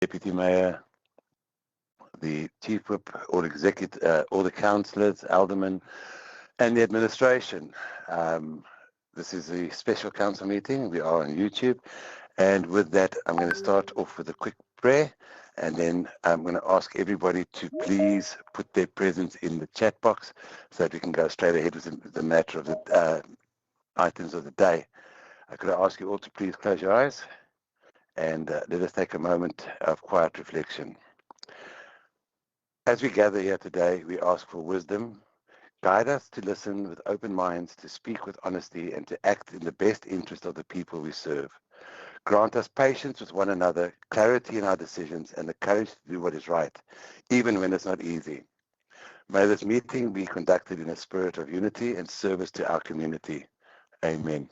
Deputy Mayor, the Chief Whip, all the councillors, aldermen, and the administration. This is a special council meeting. We are on YouTube. And with that, I'm going to start off with a quick prayer. And then I'm going to ask everybody to please put their presence in the chat box so that we can go straight ahead with the matter of the items of the day. Could I ask you all to please close your eyes and let us take a moment of quiet reflection. As we gather here today, we ask for wisdom. Guide us to listen with open minds, to speak with honesty, and to act in the best interest of the people we serve. Grant us patience with one another, clarity in our decisions, and the courage to do what is right, even when it's not easy. May this meeting be conducted in a spirit of unity and service to our community. Amen.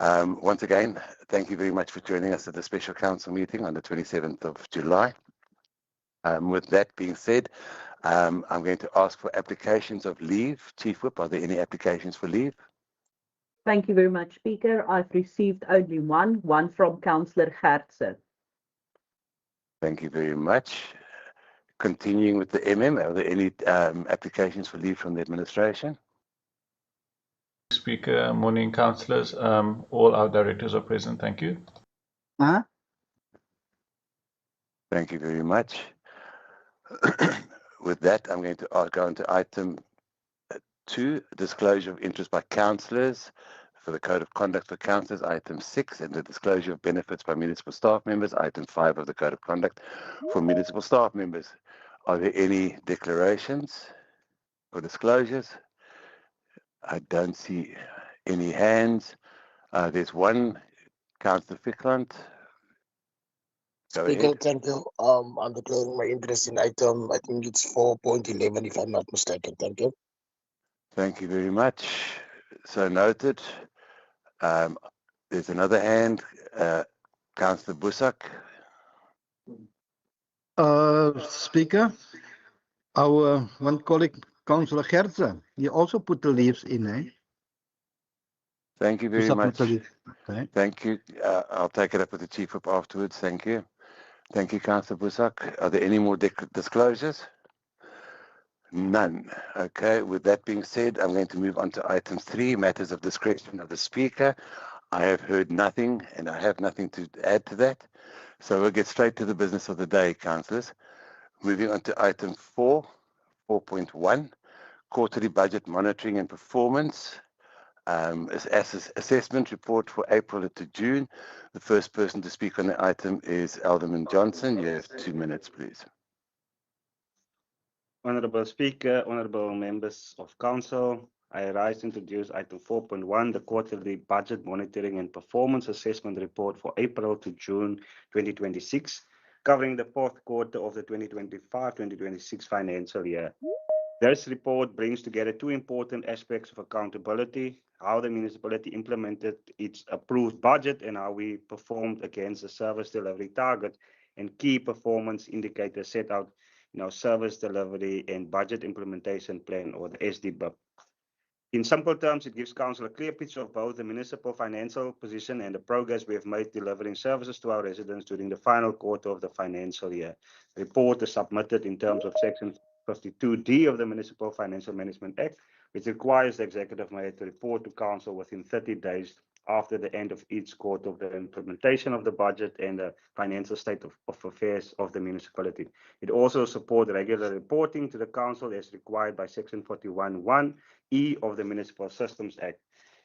Once again, thank you very much for joining us at the special council meeting on the 27th of July. With that being said, I'm going to ask for applications of leave. Chief Whip, are there any applications for leave? Thank you very much, Speaker. I've received only one from Councillor Gertsen. Thank you very much. Continuing with the are there any applications for leave from the administration? Speaker, morning, councillors. All our directors are present. Thank you. Thank you very much. With that, I'm going to go on to item 2, disclosure of interest by councillors for the Code of Conduct for councillors, item 6, and the disclosure of benefits by municipal staff members, item 5 of the Code of Conduct for municipal staff members. Are there any declarations or disclosures? I don't see any hands. There's one, Councillor Fickrand. Speaker, thank you. I'm declaring my interest in item, I think it's 4.11 if I'm not mistaken. Thank you. Thank you very much. So noted. There's another hand, Councillor Busak. Speaker, our one colleague, Councillor Gertsen, he also put the leaves in, eh? Thank you very much. Okay. Thank you. I'll take it up with the Chief Whip afterwards. Thank you. Thank you, Councillor Busak. Are there any more disclosures? None. Okay, with that being said, I'm going to move on to item 3, matters of discretion of the Speaker. I have heard nothing and I have nothing to add to that. So we'll get straight to the business of the day, councillors. Moving on to item 4.1, quarterly budget monitoring and performance. Assessment report for April to June. The first person to speak on the item is Alderman Johnson. You have 2 minutes, please. Honourable Speaker, honourable members of Council, I rise to introduce item 4.1, the quarterly budget monitoring and performance assessment report for April to June 2026, covering the fourth quarter of the 2025-2026 financial year. This report brings together 2 important aspects of accountability: how the municipality implemented its approved budget and how we performed against the service delivery target, and key performance indicators set out in our service delivery and budget implementation plan, or the SDBIP. In simple terms, it gives Council a clear picture of both the municipal financial position and the progress we have made delivering services to our residents during the final quarter of the financial year. The report is submitted in terms of Section 52D of the Municipal Financial Management Act, which requires the Executive Mayor to report to Council within 30 days after the end of each quarter of the implementation of the budget and the financial state of affairs of the municipality. It also supports regular reporting to the Council as required by Section 41(1)(e) of the Municipal Systems Act.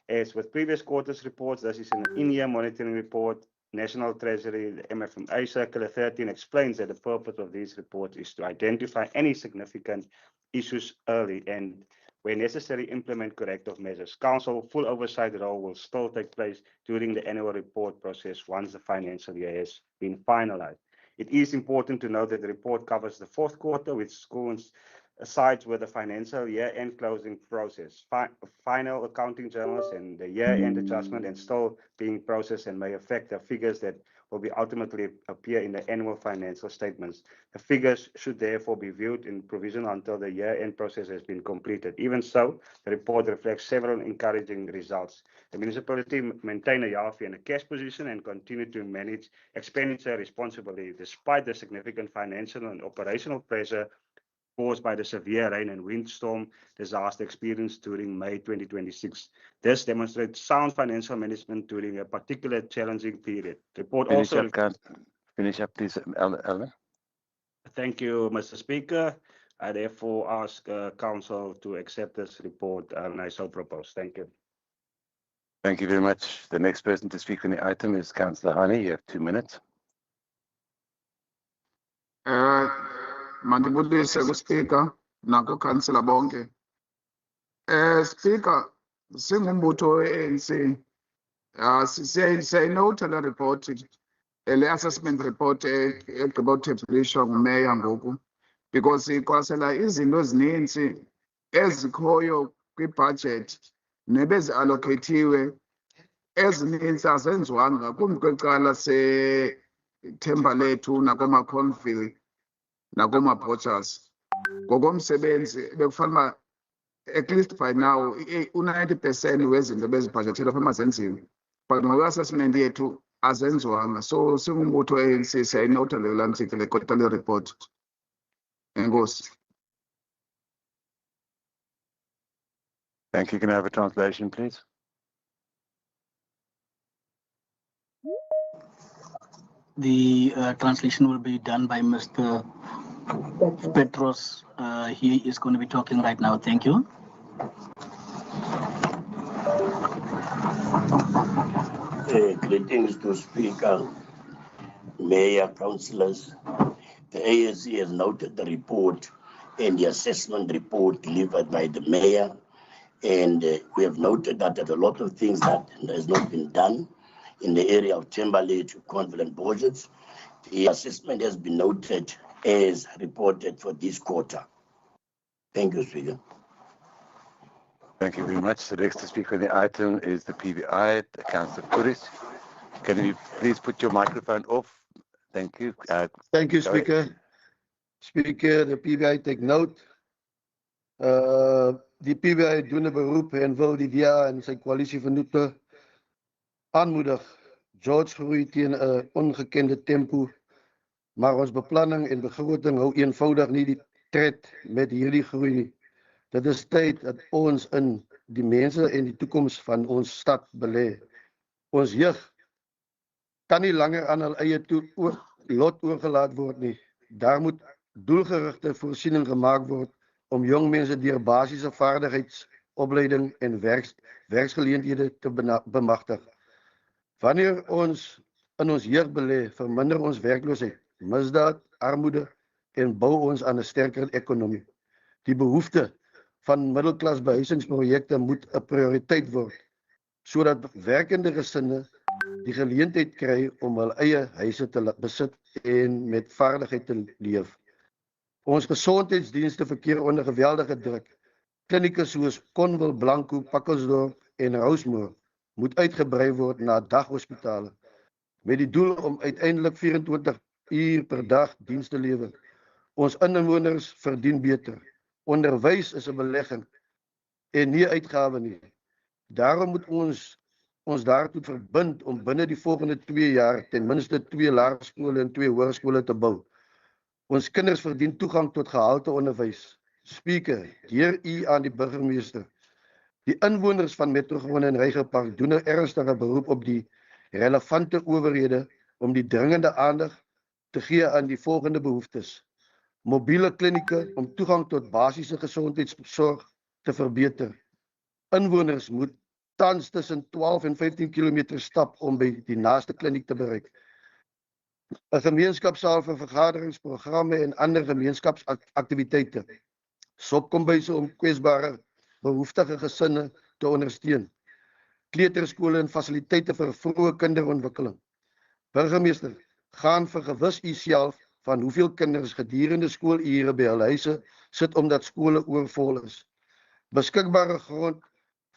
As with previous quarters reports, this is an in-year monitoring report. National Treasury, the MFMA Circular 13 explains that the purpose of these reports is to identify any significant issues early and, where necessary, implement corrective measures. Council full oversight role will still take place during the annual report process once the financial year has been finalized. It is important to note that the report covers the fourth quarter, which coincides with the financial year-end closing process. Final accounting journals and the year-end adjustment and still being processed and may affect the figures that will be ultimately appear in the annual financial statements. The figures should therefore be viewed in provisional until the year-end process has been completed. Even so, the report reflects several encouraging results. The municipality maintained a healthy and a cash position and continued to manage expenditure responsibly despite the significant financial and operational pressure caused by the severe rain and windstorm disaster experienced during May 2026. This demonstrates sound financial management during a particularly challenging period. The report also... Finish up, please, Alvin. Thank you, Mr. Speaker. I therefore ask Council to accept this report and I so propose. Thank you. Thank you very much. The next person to speak on the item is Councillor Hani. You have 2 minutes. Mandibulise kuSpeaker nako Councillor bonke. Speaker, singumbutho we-ANC siyayinotha le report, le assessment report egqiba uthebulishwa ngumeya ngoku, because iqwalasela izinto ezininzi ezikhoyo kwibudget nebezi-allocatiwe ezininzi azenziwanga ngakumbi kwecala seThembalethu nakoma-Cornfield nakoma-Botchers. Ngokomsebenzi bekufanele uba at least by now u-90% wezinto bezibhajethelwe kufanele zenziwe, but ngokwe-assessment yethu azenziwanga. So singumbutho we-ANC siyayinotha le quarterly report. Enkosi. Thank you. Can I have a translation, please? The translation will be done by Mr. Petros. He is going to be talking right now. Thank you. Greetings to Speaker, Mayor, Councillors. The ANC has noted the report and the assessment report delivered by the Mayor, and we have noted that there's a lot of things that has not been done in the area of Thembalethu, Cornfield and Botchers. The assessment has been noted as reported for this quarter. Thank you, Speaker. Thank you very much. The next to speak on the item is the PBI, Councillor Puris. Can you please put your microphone off? Thank you. Thank you, Speaker. Speaker, the PBI take note. Die PBI doen 'n beroep en wil die DA en sy koalisievennote aanmoedig. George groei teen 'n ongekende tempo, maar ons beplanning en begroting hou eenvoudig nie die tred met hierdie groei nie. Dit is tyd dat ons in die mense en die toekoms van ons stad belê. Ons jeug kan nie langer aan hul eie lot oorgelaat word nie. Daar moet doelgerigte voorsiening gemaak word om jong mense deur basiese vaardigheidsopleiding en werksgeleenthede te bemagtig. Wanneer ons in ons jeug belê, verminder ons werkloosheid, misdaad, armoede en bou ons aan 'n sterker ekonomie. Die behoefte van middelklas behuisingsprojekte moet 'n prioriteit word, sodat werkende gesinne die geleentheid kry om hul eie huise te besit en met vaardigheid te leef. Ons gesondheidsdienste verkeer onder geweldige druk. Klinieke soos Conwell, Blanco, Pakkelsdorp en Rosemoor moet uitgebrei word na daghospitale met die doel om uiteindelik 24 uur per dag diens te lewer. Ons inwoners verdien beter. Onderwys is 'n belegging en nie uitgawe nie. Daarom moet ons daartoe verbind om binne die volgende 2 jaar ten minste 2 laerskole en 2 hoërskole te bou. Ons kinders verdien toegang tot gehalte onderwys. Speaker, deur u aan die burgemeester. Die inwoners van Metrogrond en Reigerpark doen 'n ernstige beroep op die relevante owerhede om die dringende aandag te gee aan die volgende behoeftes. Mobiele klinieke om toegang tot basiese gesondheidsorg te verbeter. Inwoners moet tans tussen 12 en 15 km stap om by die naaste kliniek te bereik. 'n Gemeenskapsaal vir vergaderings, programme en ander gemeenskapsaktiwiteite. Sopkombuise om kwesbare behoeftige gesinne te ondersteun. Kleuterskole en fasiliteite vir vroeë kinderontwikkeling. Burgemeester, gaan vergewis u self van hoeveel kinders gedurende skoolure by hul huise sit omdat skole oorvol is. Beskikbare grond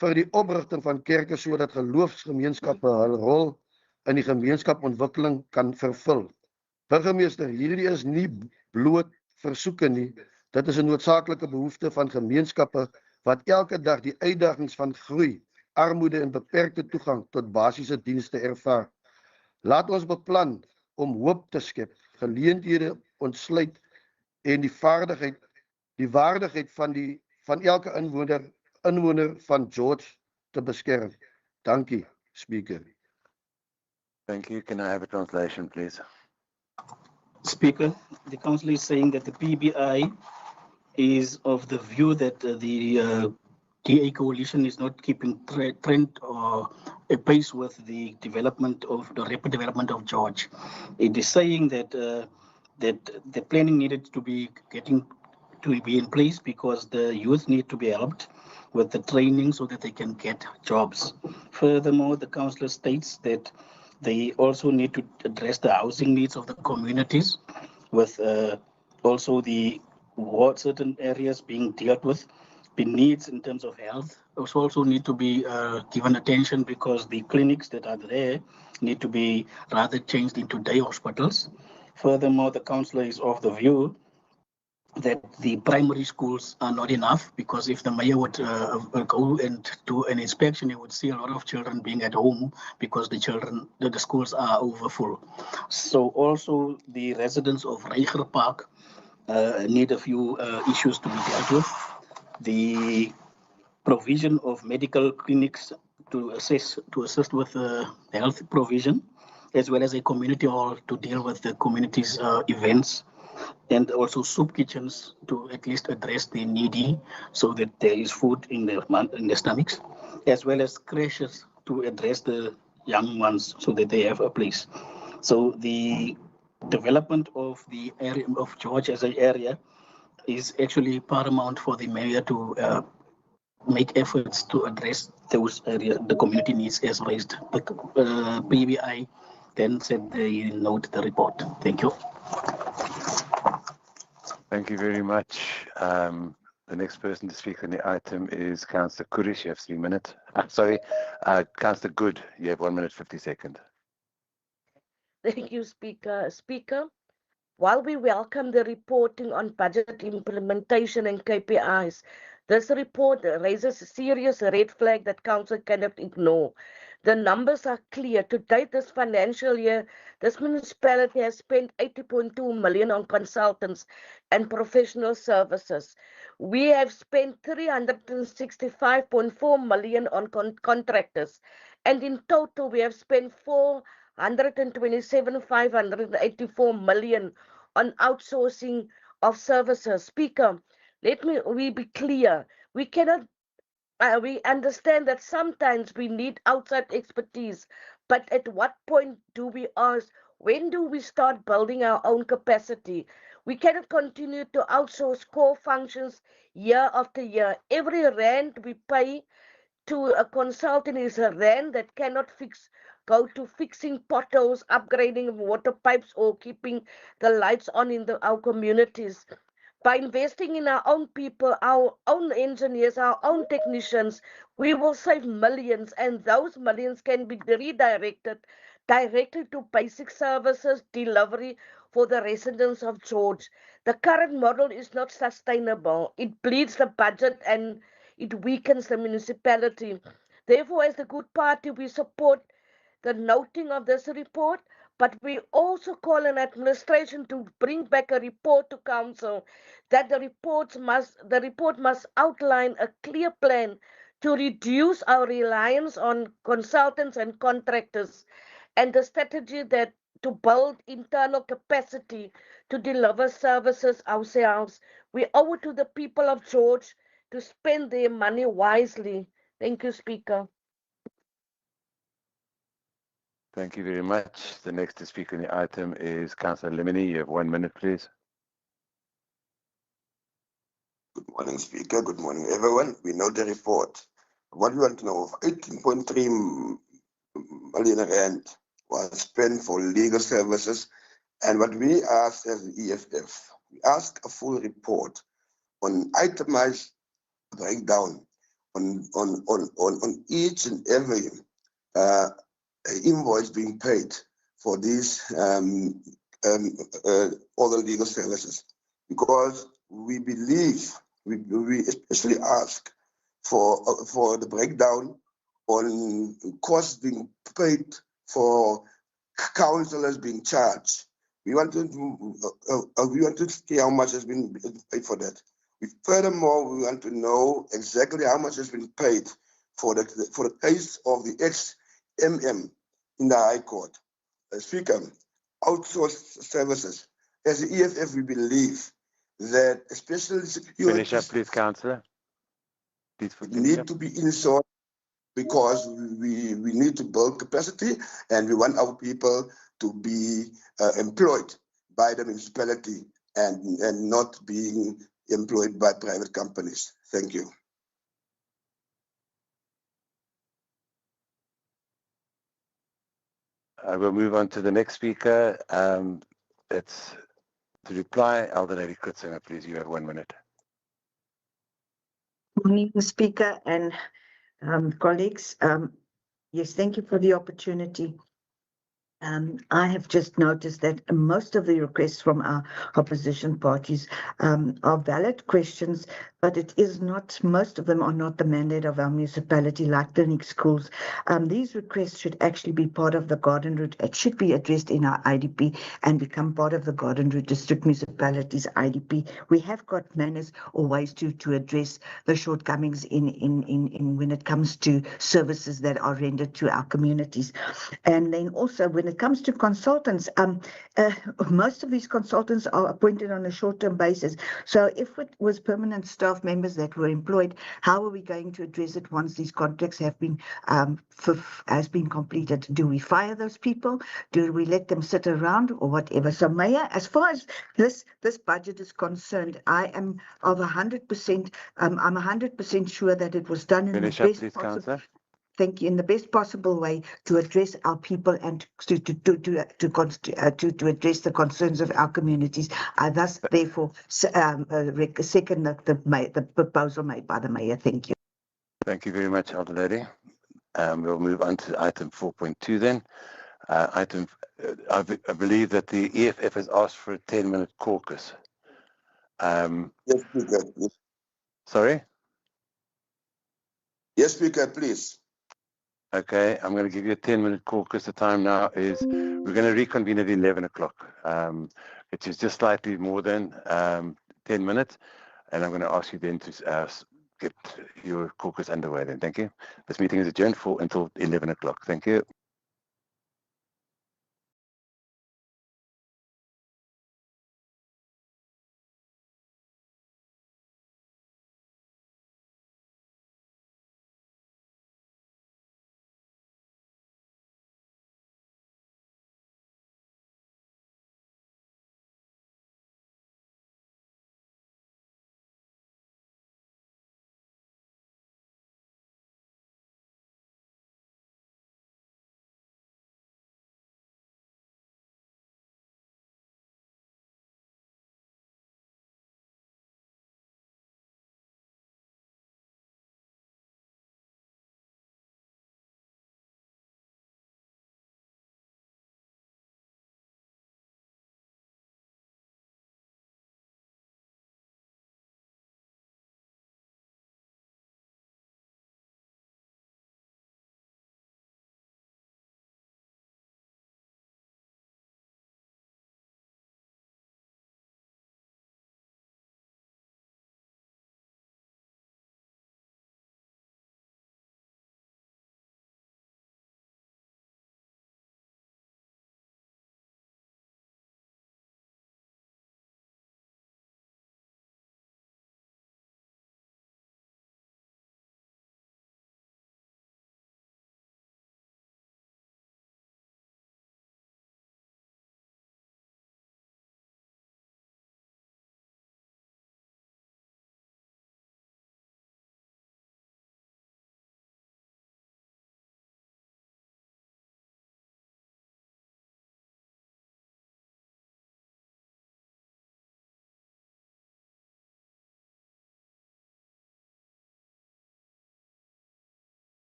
vir die oprigting van kerke sodat geloofsgemeenskappe hul rol in die gemeenskapontwikkeling kan vervul. Burgemeester, hierdie is nie bloot versoeke nie. Dit is 'n noodsaaklike behoefte van gemeenskappe wat elke dag die uitdagings van groei, armoede en beperkte toegang tot basiese dienste ervaar. Laat ons beplan om hoop te skep, geleenthede ontsluit en die waardigheid van elke inwoner van George te beskerm. Dankie, Speaker. Thank you. Can I have a translation, please? Speaker, the council is saying that the PBI is of the view that the DA coalition is not keeping trend or a pace with the development of the rapid development of George. It is saying that that the planning needed to be in place because the youth need to be helped with the training so that they can get jobs. Furthermore, the councillor states that they also need to address the housing needs of the communities with also the certain areas being dealt with. The needs in terms of health also need to be given attention because the clinics that are there need to be rather changed into day hospitals. Furthermore, the councillor is of the view that the primary schools are not enough because if the mayor would go and do an inspection, he would see a lot of children being at home because the schools are overfull. So also the residents of Reiger Park need a few issues to be dealt with. The provision of medical clinics to assist with health provision, as well as a community hall to deal with the community's events, and also soup kitchens to at least address the needy so that there is food in their stomachs, as well as creches to address the young ones so that they have a place. So the development of the area of George as an area is actually paramount for the mayor to make efforts to address those areas, the community needs as raised. The PBI then said they note the report. Thank you. Thank you very much. The next person to speak on the item is Councillor Kurish. You have 3 minutes. Councillor Good, you have 1 minute 50 seconds. Thank you, Speaker. Speaker, while we welcome the reporting on budget implementation and KPIs, this report raises a serious red flag that Council cannot ignore. The numbers are clear. To date this financial year, this municipality has spent 80.2 million on consultants and professional services. We have spent 365.4 million on contractors, and in total we have spent 427,584 million on outsourcing of services. Speaker, we be clear. We cannot. We understand that sometimes we need outside expertise, but at what point do we ask? When do we start building our own capacity? We cannot continue to outsource core functions year after year. Every rand we pay to a consultant is a rand that cannot go to fixing potholes, upgrading water pipes, or keeping the lights on in our communities. By investing in our own people, our own engineers, our own technicians, we will save millions, and those millions can be redirected directly to basic services delivery for the residents of George. The current model is not sustainable. It bleeds the budget and it weakens the municipality. Therefore, as the Good Party, we support the noting of this report, but we also call on administration to bring back a report to council that the report must outline a clear plan to reduce our reliance on consultants and contractors, and the strategy that to build internal capacity to deliver services ourselves. We owe it to the people of George to spend their money wisely. Thank you, Speaker. Thank you very much. The next to speak on the item is Councillor Lemony. You have 1 minute, please. Good morning, Speaker. Good morning, everyone. We know the report. What we want to know, 18.3 million rand was spent for legal services. And what we asked as the EFF, we asked a full report on itemized breakdown on each and every invoice being paid for these all the legal services, because we believe we especially ask for the breakdown on costs being paid for councillors being charged. We want to see how much has been paid for that. Furthermore, we want to know exactly how much has been paid for the case of the ex-MM in the High Court. Speaker, outsourced services. As the EFF, we believe that especially Finish up, security please, Councillor. Please finish need up. to be insourced, because we need to build capacity and we want our people to be employed by the municipality and not being employed by private companies. Thank you. I will move on to the next speaker. It's to reply, Elder Lady Kutzinger, please. You have 1 minute. Morning, Speaker and colleagues. Yes, thank you for the opportunity. I have just noticed that most of the requests from our opposition parties are valid questions, but it is not, most of them are not the mandate of our municipality, like clinic schools. These requests should actually be part of the garden route. It should be addressed in our IDP and become part of the garden route district municipalities IDP. We have got manners or ways to address the shortcomings in when it comes to services that are rendered to our communities. And then also when it comes to consultants, most of these consultants are appointed on a short-term basis. So if it was permanent staff members that were employed, how are we going to address it once these contracts have been completed? Do we fire those people? Do we let them sit around or whatever? So, Mayor, as far as this budget is concerned, I am of 100%. I'm 100% sure that it was done in Finish the up, best please, possible. Councillor. Thank you, in the best possible way to address our people and to address the concerns of our communities. I thus therefore second the proposal made by the Mayor. Thank you. Thank you very much, Elder Lady. We'll move on to item 4.2 then. I believe that the EFF has asked for a 10-minute caucus. Yes, Speaker. Sorry? Yes, Speaker, please. Okay, I'm going to give you a 10-minute caucus. The time now is, we're going to reconvene at 11 o'clock, which is just slightly more than 10 minutes. And I'm going to ask you then to get your caucus underway then. Thank you. This meeting is adjourned until 11 o'clock. Thank you.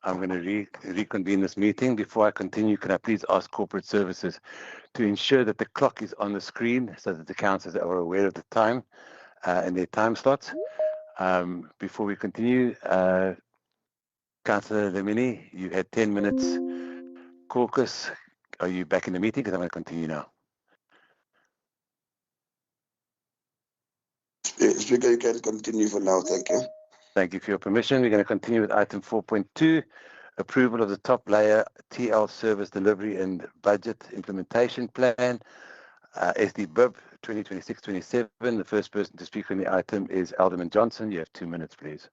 I'm going to reconvene this meeting. Before I continue, can I please ask corporate services to ensure that the clock is on the screen so that the councillors are aware of the time and their time slots. Before we continue, Councillor Lemini, you had 10 minutes caucus. Are you back in the meeting? Because I'm going to continue now. Speaker, you can continue for now. Thank you. Thank you for your permission. We're going to continue with item 4.2, approval of the top layer TL service delivery and budget implementation plan, SDBUB 2026-27. The first person to speak on the item is Alderman Johnson. You have 2 minutes, please.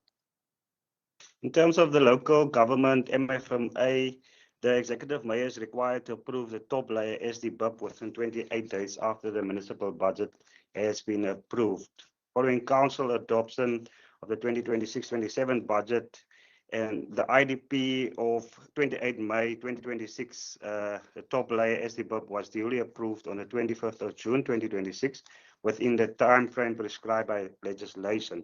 In terms of the local government MFMA, the executive mayor is required to approve the top layer SDBUB within 28 days after the municipal budget has been approved. Following council adoption of the 2026-27 budget and the IDP of 28 May 2026, the top layer SDBUB was duly approved on the 25th of June 2026 within the time frame prescribed by legislation.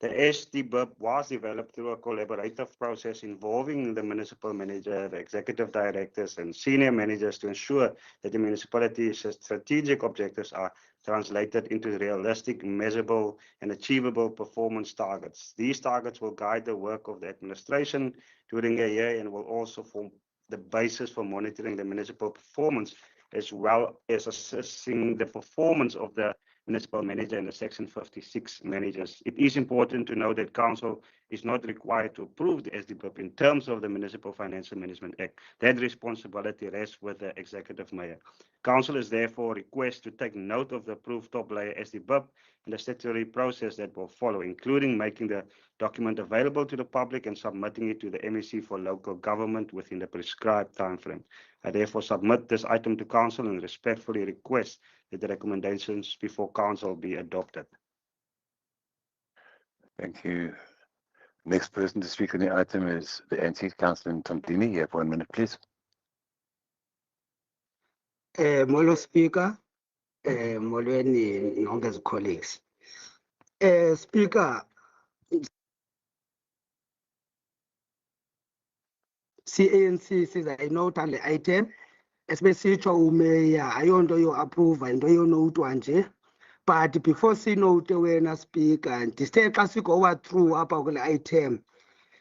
The SDBUB was developed through a collaborative process involving the municipal manager, the executive directors, and senior managers to ensure that the municipality's strategic objectives are translated into realistic, measurable, and achievable performance targets. These targets will guide the work of the administration during a year and will also form the basis for monitoring the municipal performance, as well as assessing the performance of the municipal manager and the Section 56 managers. It is important to note that council is not required to approve the SDBUB in terms of the Municipal Financial Management Act. That responsibility rests with the executive mayor. Council is therefore requested to take note of the approved top layer SDBUB and the statutory process that will follow, including making the document available to the public and submitting it to the MEC for local government within the prescribed timeframe. I therefore submit this item to council and respectfully request that the recommendations before council be adopted. Thank you. Next person to speak on the item is the NC Councillor Ntomdini. You have 1 minute, please. Molo Speaker, molweni nonke colleagues. Speaker, CANC says I note on the item, especially umeya ayonto yo approve into yo note nje. But before note wena Speaker, ndisithe xa sigowa through apha kule item,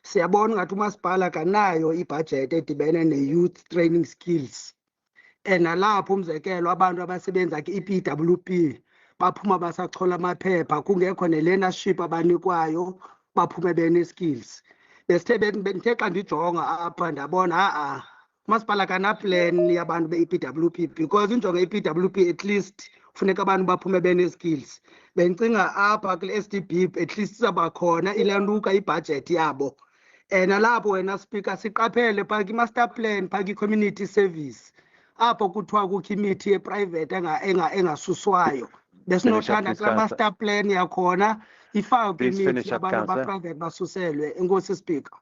siyabona ngathi umasipala kanayo ibudget edibene ne-youth training skills. Nalapho umzekelo abantu abasebenza ki-EPWP baphuma basachola amaphepha kungekho ne-learnership abanikwayo baphume bene-skills. Bendithe xa ndijonga apha ndabona umasipala kanaplan yabantu be-EPWP because injongo ye-EPWP at least funeka abantu baphume bene-skills. Bendicinga apha kule SDB at least izawuba khona ilantuka ibhajethi yabo. Nalapho wena Speaker siqaphele phaa ki-master plan phaa ki-community service apho kuthiwa kukho imithi ye-private engasuswayo. Besinothanda kulaa master plan yakhona ifakwe imithi abantu ba-private basuselwe. Enkosi Speaker.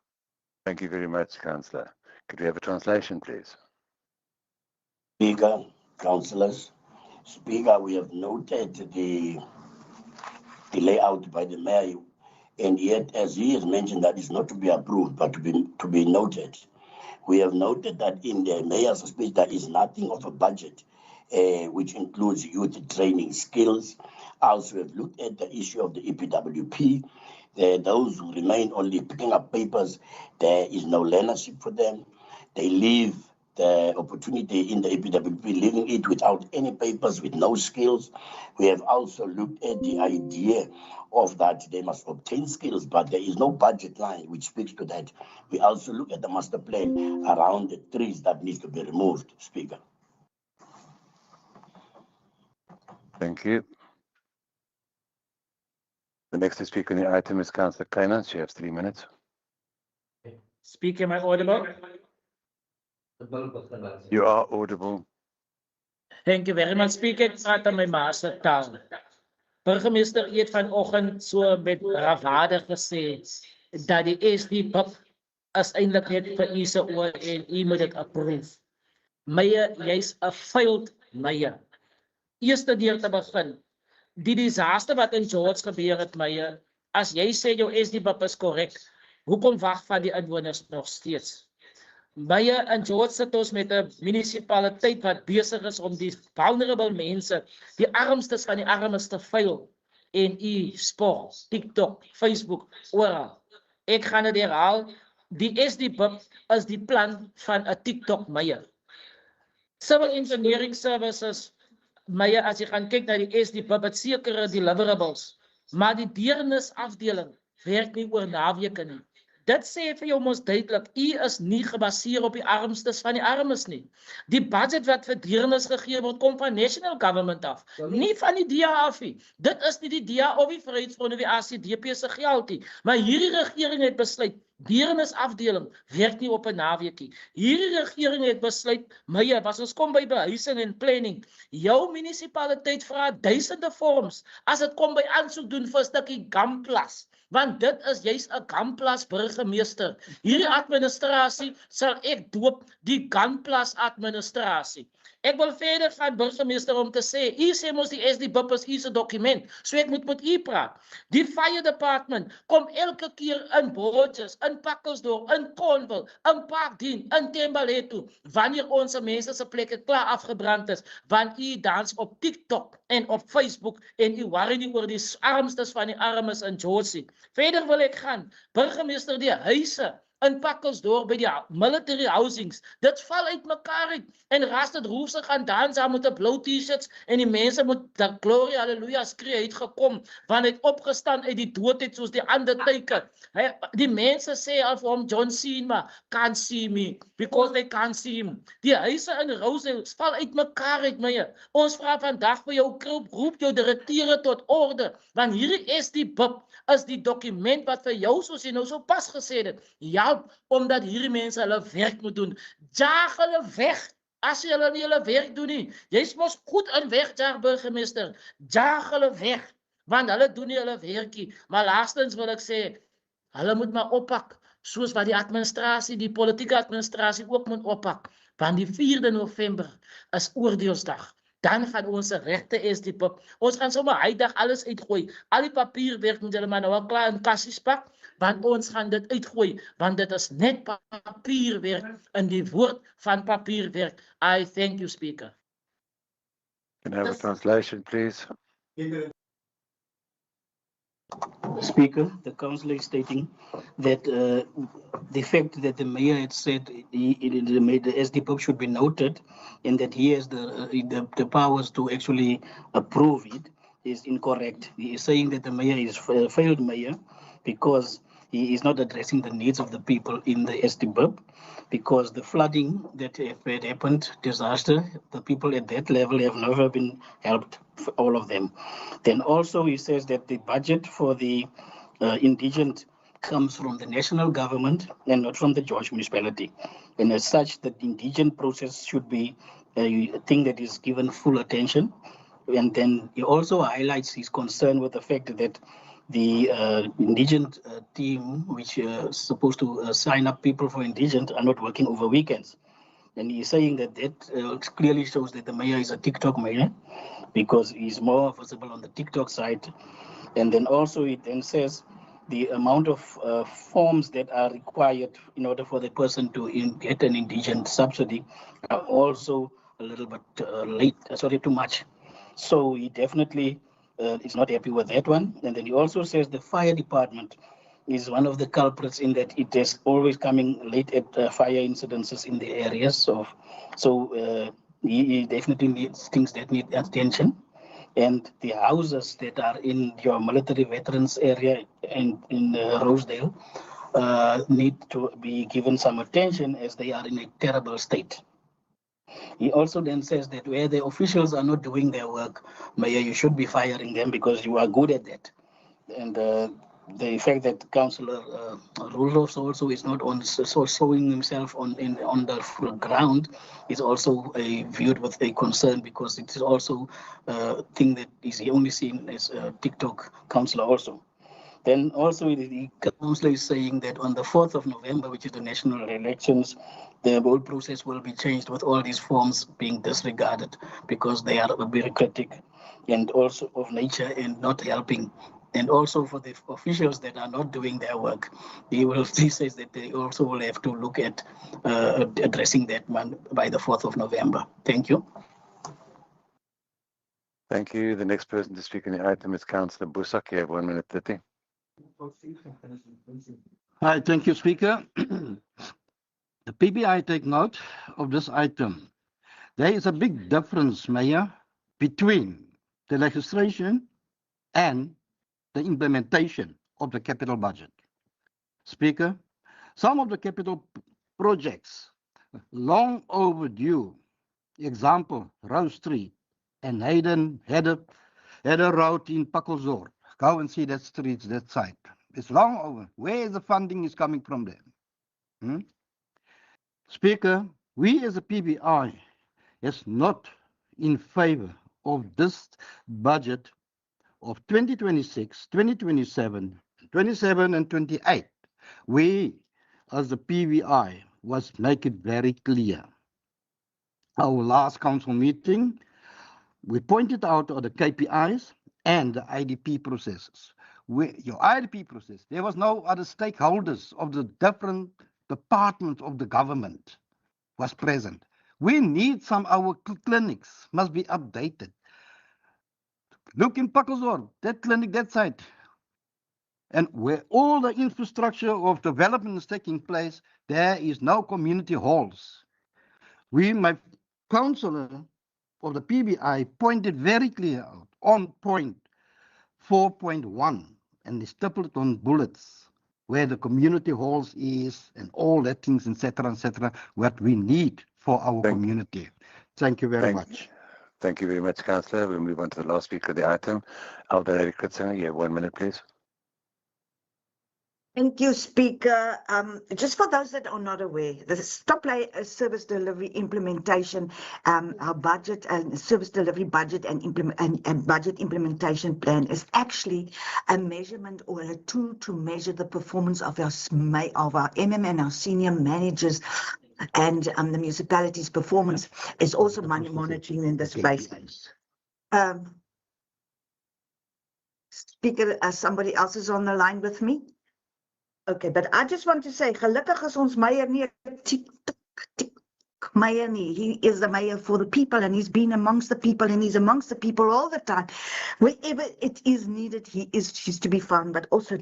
Thank you very much, Councillor. Could we have a translation, please? Speaker, councillors. Speaker, we have noted the layout by the mayor, and yet, as he has mentioned, that is not to be approved, but to be noted. We have noted that in the mayor's speech, there is nothing of a budget, which includes youth training skills. Also, we have looked at the issue of the EPWP. Those who remain only picking up papers, there is no learnership for them. They leave the opportunity in the EPWP, leaving it without any papers, with no skills. We have also looked at the idea of that they must obtain skills, but there is no budget line which speaks to that. We also look at the master plan around the trees that needs to be removed, Speaker. Thank you. The next to speak on the item is Councillor Kleiner. She has 3 minutes. Speaker, am I audible? You are audible. Thank you very much, Speaker. Ek praat aan my master taal. Burgemeester het vanoggend so met bravade gesê dat die SDBUB is eintlik net vir u se oor en u moet dit approve. Meyer, jy's 'n failed meyer. Eerste deur te begin. Die disaster wat in George gebeur het, Meyer, as jy sê jou SDBUB is korrek, Hoekom wag van die inwoners nog steeds? Baie in George sit ons met 'n munisipaliteit wat besig is om die vulnerable mense, die armstes van die armes te veil en spoor, TikTok, Facebook, oral. Ek gaan dit herhaal, die SDBIP is die plan van 'n TikTok meier. Civil Engineering Services, meier, as jy gaan kyk na die SDBIP, het sekere deliverables, maar die deernisafdeling werk nie oor naweke nie. Dit sê vir jou mos duidelik, is nie gebaseer op die armstes van die armes nie. Die budget wat vir deernis gegee word, kom van national government af, nie van die DA af nie. Dit is nie die DA of die Vryheidsfront of die ACDP se geld nie. Maar hierdie regering het besluit, deernisafdeling werk nie op 'n naweekie. Hierdie regering het besluit, meier, as ons kom by behuising en planning, jou munisipaliteit vra duisende vorms, as dit kom by aansoek doen vir 'n stukkie gamplas. Want dit is juist 'n gamplas burgemeester. Hierdie administrasie sal ek doop die gamplas administrasie. Ek wil verder gaan, burgemeester, om te sê, sê mos die SDBIP is se dokument, so ek moet met praat. Die fire department kom elke keer in Borges, in Pakkelsdorp, in Cornwall, in Parkdien, in Thembalethu, wanneer onze mense se plekke klaar afgebrand is, want dans op TikTok en op Facebook en worry nie oor die armstes van die armes in Georgie. Verder wil ek gaan, burgemeester, die huise in Pakkelsdorp by die military housings, dit val uit mekaar uit, en Rasted Roefse gaan dans aan met 'n blou t-shirts, en die mense moet die glory, halleluja, skree, het gekom, want het opgestaan uit die doodheid, soos die ander teiken. Die mense sê al vir hom, John Cena, can't see me, because they can't see him. Die huise in Rosedale val uit mekaar uit, meier. Ons vra vandag vir jou roep jou direkteure tot orde, want hierdie SDBIP is die dokument wat vir jou, soos jy nou so pas gesê het, help, omdat hierdie mense hulle werk moet doen. Jaag hulle weg, as jy hulle nie hulle werk doen nie. Jy's mos goed in wegjaag, burgemeester. Jaag hulle weg, want hulle doen nie hulle werkie. Maar laastens wil ek sê, hulle moet maar oppak, soos wat die administrasie, die politieke administrasie ook moet oppak. Want die 4de November is oordeelsdag. Dan gaan ons regte SDBIP. Ons gaan sommer hydag alles uitgooi. Al die papierwerk moet julle maar nou al klaar in kassies pak, want ons gaan dit uitgooi, want dit is net papierwerk in die woord van papierwerk. I thank you, Speaker. Can I have a translation, please? Speaker, the council is stating that the fact that the mayor had said the SDPOP should be noted and that he has the powers to actually approve it is incorrect. He is saying that the mayor is a failed mayor because he is not addressing the needs of the people in the SDBUP, because the flooding that had happened, disaster, the people at that level have never been helped, for all of them. Then also he says that the budget for the indigent comes from the national government and not from the George municipality. And as such, the indigent process should be a thing that is given full attention. And then he also highlights his concern with the fact that the indigent team, which is supposed to sign up people for indigent, are not working over weekends. And he's saying that that clearly shows that the mayor is a TikTok mayor, because he's more visible on the TikTok side. And then also it then says the amount of forms that are required in order for the person to get an indigent subsidy are also a little bit late, sorry, too much. So he definitely is not happy with that one. And then he also says the fire department is one of the culprits in that it is always coming late at fire incidences in the areas. So he definitely needs things that need attention. And the houses that are in your military veterans area in Rosedale need to be given some attention, as they are in a terrible state. He also then says that where the officials are not doing their work, Mayor, you should be firing them because you are good at that. And the fact that Councillor Rudolph also is not on showing himself on the ground is also viewed with a concern, because it is also a thing that is only seen as a TikTok councillor also. Then also the councillor is saying that on the 4th of November, which is the national elections, the whole process will be changed with all these forms being disregarded because they are bureaucratic and also of nature and not helping And also for the officials that are not doing their work, he says that they also will have to look at addressing that one by the 4th of November. Thank you. Thank you. The next person to speak on the item is Councillor Busak. You have 1 minute 30. Hi, thank you, Speaker. The PBI take note of this item. There is a big difference, Mayor, between the legislation and the implementation of the capital budget. Speaker, some of the capital projects long overdue. Example, Rose Street and Header Road in Pakkelzor. Go and see that street, that site. It's long over. Where the funding is coming from there? Speaker, we as a PBI is not in favor of this budget of 2026, 2027, 27 and 28. We as the PBI must make it very clear. Our last council meeting, we pointed out the KPIs and the IDP processes. Your IDP process, there was no other stakeholders of the different departments of the government was present. We need our clinics must be updated. Look in Pakkelzor, that clinic, that site. And where all the infrastructure of development is taking place, there is no community halls. My councillor of the PBI pointed very clear out on point 4.1 and they stippled on bullets where the community halls is and all that things, etc., what we need for our community. Thank you very much. Thank you very much, Councillor. We'll move on to the last speaker of the item. Alderlady Kritzinger, you have 1 minute, please. Thank you, Speaker. Just for those that are not aware, the Stop Service Delivery Implementation, our budget and service delivery budget and budget implementation plan is actually a measurement or a tool to measure the performance of our MM and our senior managers, and the municipality's performance is also monitoring in this space. Speaker, somebody else is on the line with me. Okay, but I just want to say, gelukkig is ons Meyer nie Meyer nie. He is the mayor for the people and he's been amongst the people and he's amongst the people all the time. Wherever it is needed, she's to be found, but also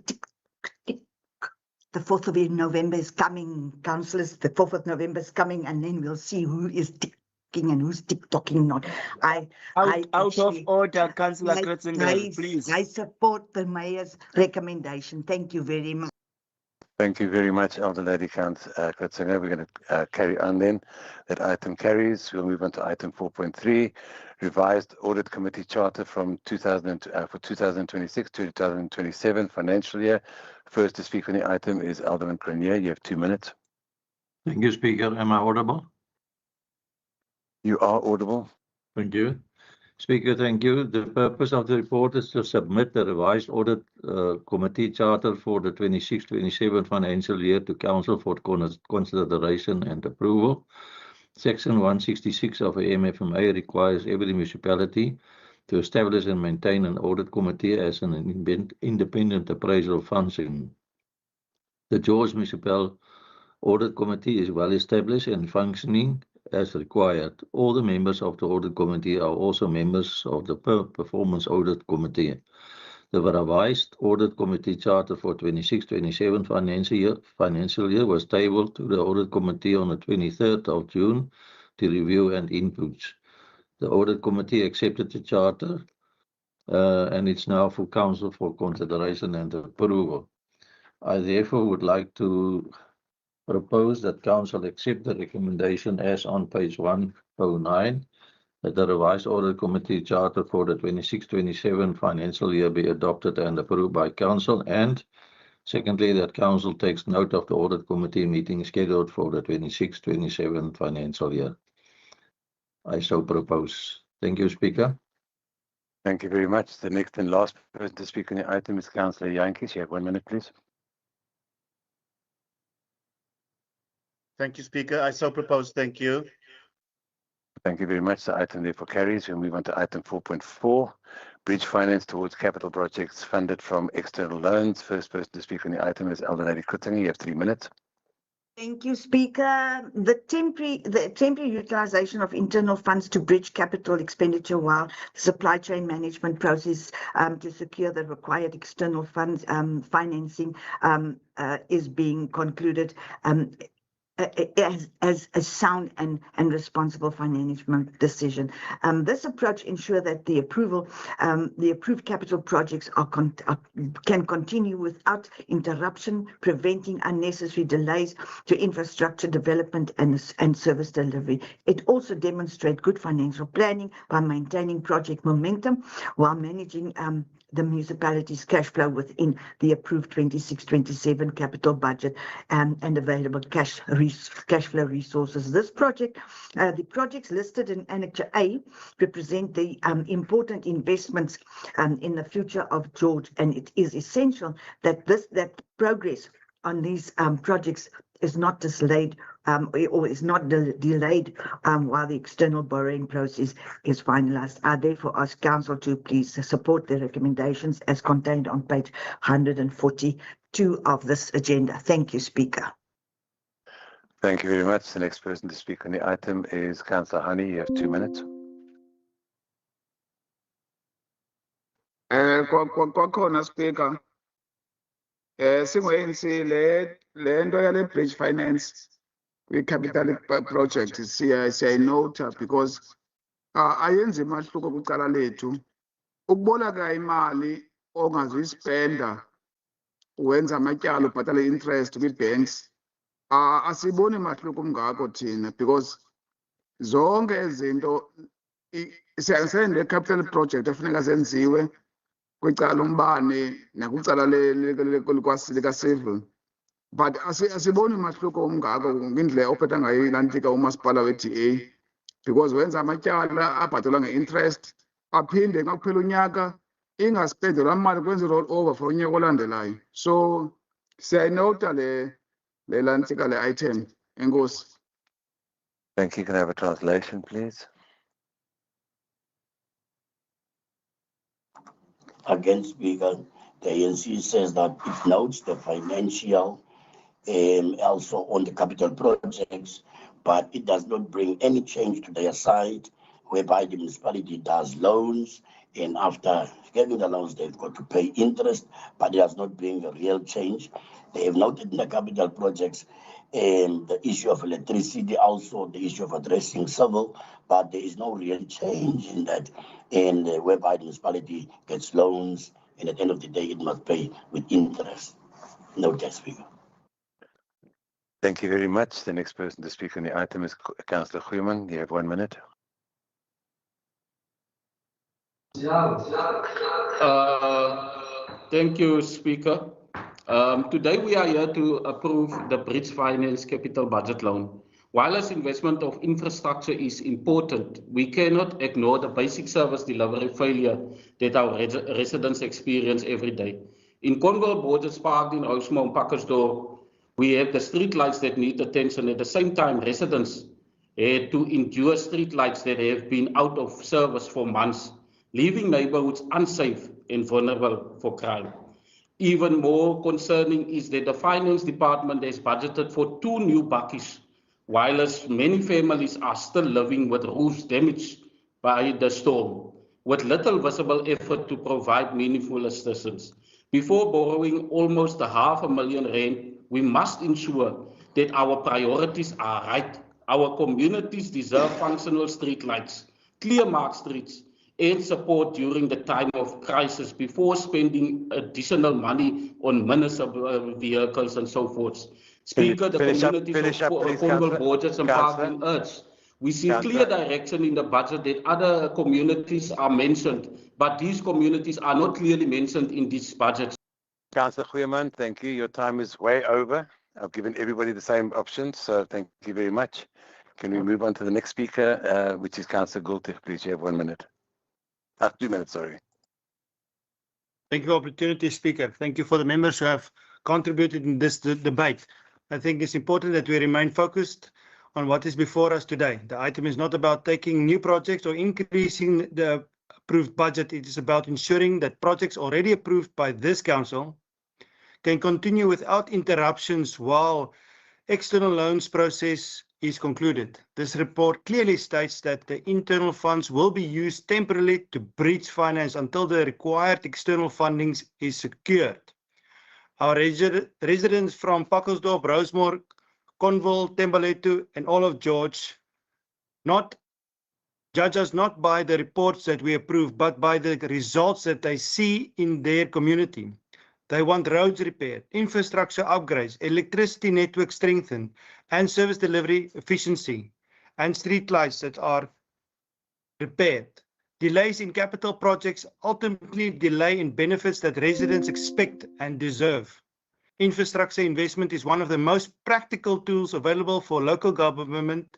the 4th of November is coming, councillors, the 4th of November is coming and then we'll see who is ticking and who's tick-tocking not. Out of order, Councillor Kritzinger, please. I support the mayor's recommendation. Thank you very much. Thank you very much, Alderlady Kritzinger. We're going to carry on then. That item carries. We'll move on to item 4.3, revised audit committee charter from for 2026 to 2027 financial year. First to speak on the item is Alderman Cronje. You have 2 minutes. Thank you, Speaker. Am I audible? You are audible. Thank you. Speaker, thank you. The purpose of the report is to submit the revised audit committee charter for the 26-27 financial year to Council for consideration and approval. Section 166 of the MFMA requires every municipality to establish and maintain an audit committee as an independent appraisal function. The George Municipal Audit Committee is well established and functioning as required. All the members of the audit committee are also members of the performance audit committee. The revised audit committee charter for 26-27 financial year was tabled to the audit committee on the 23rd of June to review and input. The audit committee accepted the charter and it's now for council for consideration and approval. I therefore would like to propose that council accept the recommendation as on page 109 that the revised audit committee charter for the 26-27 financial year be adopted and approved by council, and secondly that council takes note of the audit committee meeting scheduled for the 26-27 financial year. I so propose. Thank you, Speaker. Thank you very much. The next and last person to speak on the item is Councillor Jantjies. You have 1 minute, please. Thank you, Speaker. I so propose. Thank you. Thank you very much. The item therefore carries. We'll move on to item 4.4, bridge finance towards capital projects funded from external loans. First person to speak on the item is Elder Kutting. You have 3 minutes. Thank you, Speaker. The temporary utilization of internal funds to bridge capital expenditure while the supply chain management process to secure the required external funds financing is being concluded as a sound and responsible management decision. This approach ensures that the approved capital projects can continue without interruption, preventing unnecessary delays to infrastructure development and service delivery. It also demonstrates good financial planning by maintaining project momentum while managing the municipality's cash flow within the approved 26-27 capital budget and available cash flow resources. The projects listed in Annex A represent the important investments in the future of George, and it is essential that progress on these projects is not delayed or is not delayed while the external borrowing process is finalized. I therefore ask Council to please support the recommendations as contained on page 142 of this agenda. Thank you, Speaker. Thank you very much. The next person to speak on the item is Councillor Honey. You have 2 minutes. Kwakhona Speaker, singu-ANC le nto yale bridge finance kwi-capital project siyayinota because ayenzi mahluko kwicala lethu. Ukuboleka imali ongazuyispenda wenza amatyala ubhatala i-interest kwi-banks asiboni mahluko mngako thina because zonke izinto siyasende capital project efuneka zenziwe kwicala umbane nakwicala lika-civil, but asiboni mahluko omngako ngendlela ophetha ngayo ilantika umasipala we-DA because wenza amatyala abhatalwa nge-interest aphinde ngakuphela unyaka ingaspendelwa mali kwenza i-roll over for unyaka olandelayo. So siyayinota le lantika le item. Enkosi. Thank you. Can I have a translation, please? Again, Speaker, the ANC says that it notes the financial also on the capital projects, but it does not bring any change to their side, whereby the municipality does loans, and after getting the loans, they've got to pay interest, but it does not bring a real change. They have noted in the capital projects the issue of electricity, also the issue of addressing civil, but there is no real change in that, and whereby the municipality gets loans, and at the end of the day, it must pay with interest. No tax figure. Thank you very much. The next person to speak on the item is Councillor Goeieman. You have 1 minute. Thank you, Speaker. Today we are here to approve the bridge finance capital budget loan. While this investment of infrastructure is important, we cannot ignore the basic service delivery failure that our residents experience every day. In Cornwall, Borders Park, in Oudtshoorn, Pakkersdorp, we have the street lights that need attention. At the same time, residents had to endure street lights that have been out of service for months, leaving neighborhoods unsafe and vulnerable for crime. Even more concerning is that the finance department has budgeted for 2 new bakkies, while as many families are still living with roofs damaged by the storm, with little visible effort to provide meaningful assistance. Before borrowing almost R500,000, we must ensure that our priorities are right. Our communities deserve functional streetlights, clear marked streets, and support during the time of crisis before spending additional money on municipal vehicles and so forth. Speaker, the communities of Cornwall, Borders and Parkland urge. We see clear direction in the budget that other communities are mentioned, but these communities are not clearly mentioned in this budget. Councillor Goeieman, thank you. Your time is way over. I've given everybody the same options, so thank you very much. Can we move on to the next speaker, which is Councillor Gultig, please? You have 1 minute. 2 minutes, sorry. Thank you for the opportunity, Speaker. Thank you for the members who have contributed in this debate. I think it's important that we remain focused on what is before us today. The item is not about taking new projects or increasing the approved budget. It is about ensuring that projects already approved by this council can continue without interruptions while external loans process is concluded. This report clearly states that the internal funds will be used temporarily to bridge finance until the required external funding is secured. Our residents from Pakkelsdorp, Rosemore, Conville, Tembaletu, and all of George judge us not by the reports that we approve, but by the results that they see in their community. They want roads repaired, infrastructure upgrades, electricity network strengthened, and service delivery efficiency, and streetlights that are repaired. Delays in capital projects ultimately delay in benefits that residents expect and deserve. Infrastructure investment is one of the most practical tools available for local government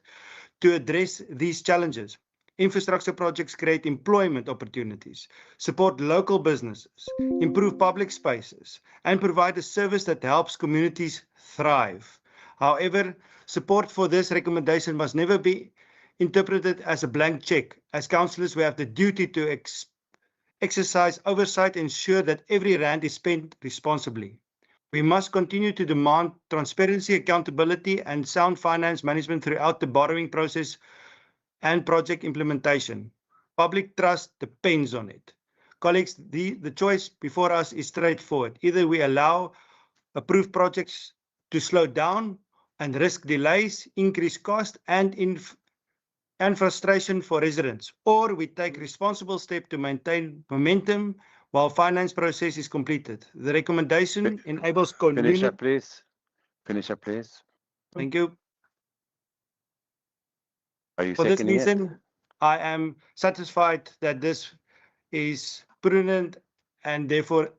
to address these challenges. Infrastructure projects create employment opportunities, support local businesses, improve public spaces, and provide a service that helps communities thrive. However, support for this recommendation must never be interpreted as a blank check. As councillors, we have the duty to exercise oversight and ensure that every rand is spent responsibly. We must continue to demand transparency, accountability, and sound finance management throughout the borrowing process and project implementation. Public trust depends on it. Colleagues, the choice before us is straightforward. Either we allow approved projects to slow down and risk delays, increase cost, and frustration for residents, or we take responsible steps to maintain momentum while finance process is completed. The recommendation enables Finish up, please. Finish up, please. Thank you. Are you For this seconding it? reason, I am satisfied that this is prudent and therefore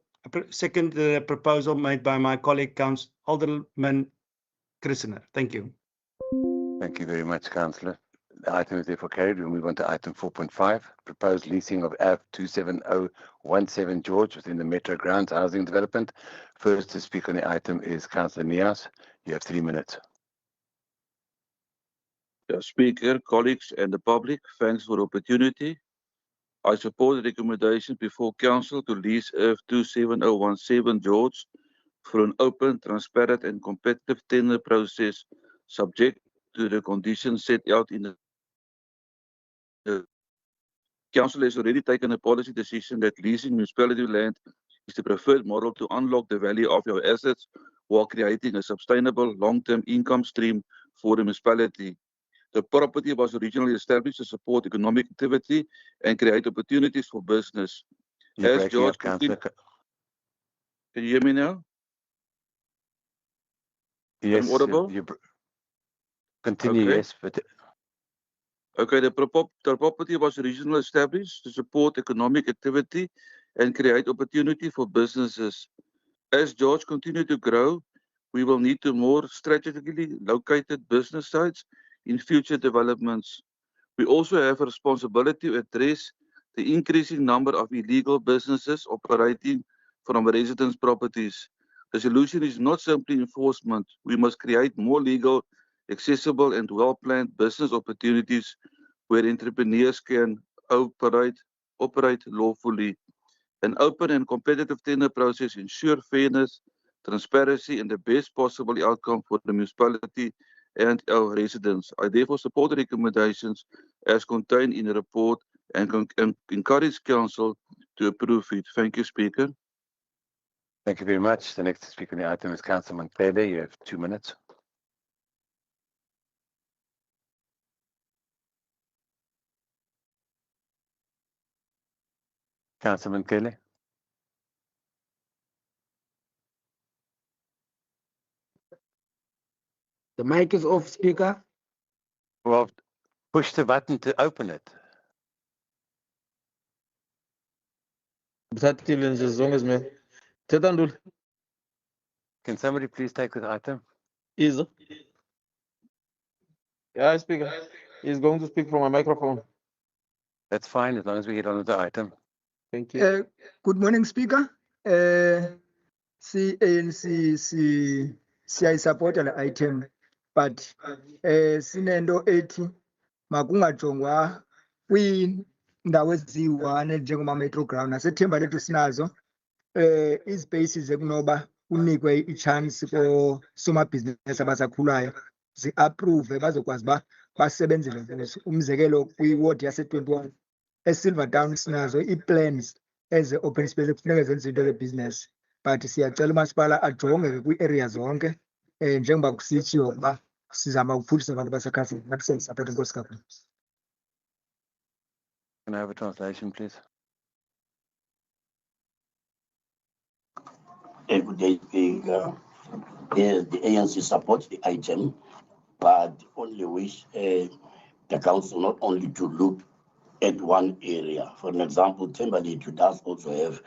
second the proposal made by my colleague, Alderman Christener. Thank you. Thank you very much, Councillor. The item is therefore carried. We'll move on to item 4.5, proposed leasing of AV 27017 George within the Metro Grounds Housing Development. First to speak on the item is Councillor Nias. You have 3 minutes. Speaker, colleagues and the public, thanks for the opportunity. I support the recommendation before Council to lease AV 27017 George for an open, transparent and competitive tender process subject to the conditions set out in the Council has already taken a policy decision that leasing municipality land is the preferred model to unlock the value of your assets while creating a sustainable long-term income stream for the municipality. The property was originally established to support economic activity and create opportunities for business. You're As George, can you hear me now? Yes, I'm audible? Continue, Okay. yes. But Okay, the property was originally established to support economic activity and create opportunity for businesses. As George continues to grow, we will need to more strategically located business sites in future developments. We also have a responsibility to address the increasing number of illegal businesses operating from residents' properties. The solution is not simply enforcement. We must create more legal, accessible and well-planned business opportunities where entrepreneurs can operate lawfully. An open and competitive tender process ensures fairness, transparency and the best possible outcome for the municipality and our residents. I therefore support the recommendations as contained in the report and encourage Council to approve it. Thank you, Speaker. thank you very much. The next speaker on the item is Councillor Manklede. You have 2 minutes. Councillor Manklede. The mic is off, Speaker. Well, push the button to open it. As long as me. Can somebody please take the item? Is yeah, Speaker. He's going to speak from a microphone. That's fine as long as we get on with the item. Thank you. Good morning, Speaker. ANC siyayisapota le item, but sinento ethi makungajongwa indawo eziyi-1 njengoma-metro ground nasethemba lethu sinazo izpaces ekunoba unikwe i-chance somabhizinisi abasakhulayo zi-approve bazokwazi uba basebenzele kuzo. Umzekelo kwiward yase-21 eSilvertown sinazo ii-plans eze-open space ekufuneka zenze into zebhizinesi, but siyacela umasipala ajonge kwii-area zonke njengoba kusitshiwo ukuba sizama ukuphuhlisa abantu basekhasini. Nathi siyalisapota, enkosi kakhulu. Can I have a translation, please? Good day, Speaker. Yes, the ANC supports the item, but only wish the council not only to look at one area. For an example, Timberlake does also have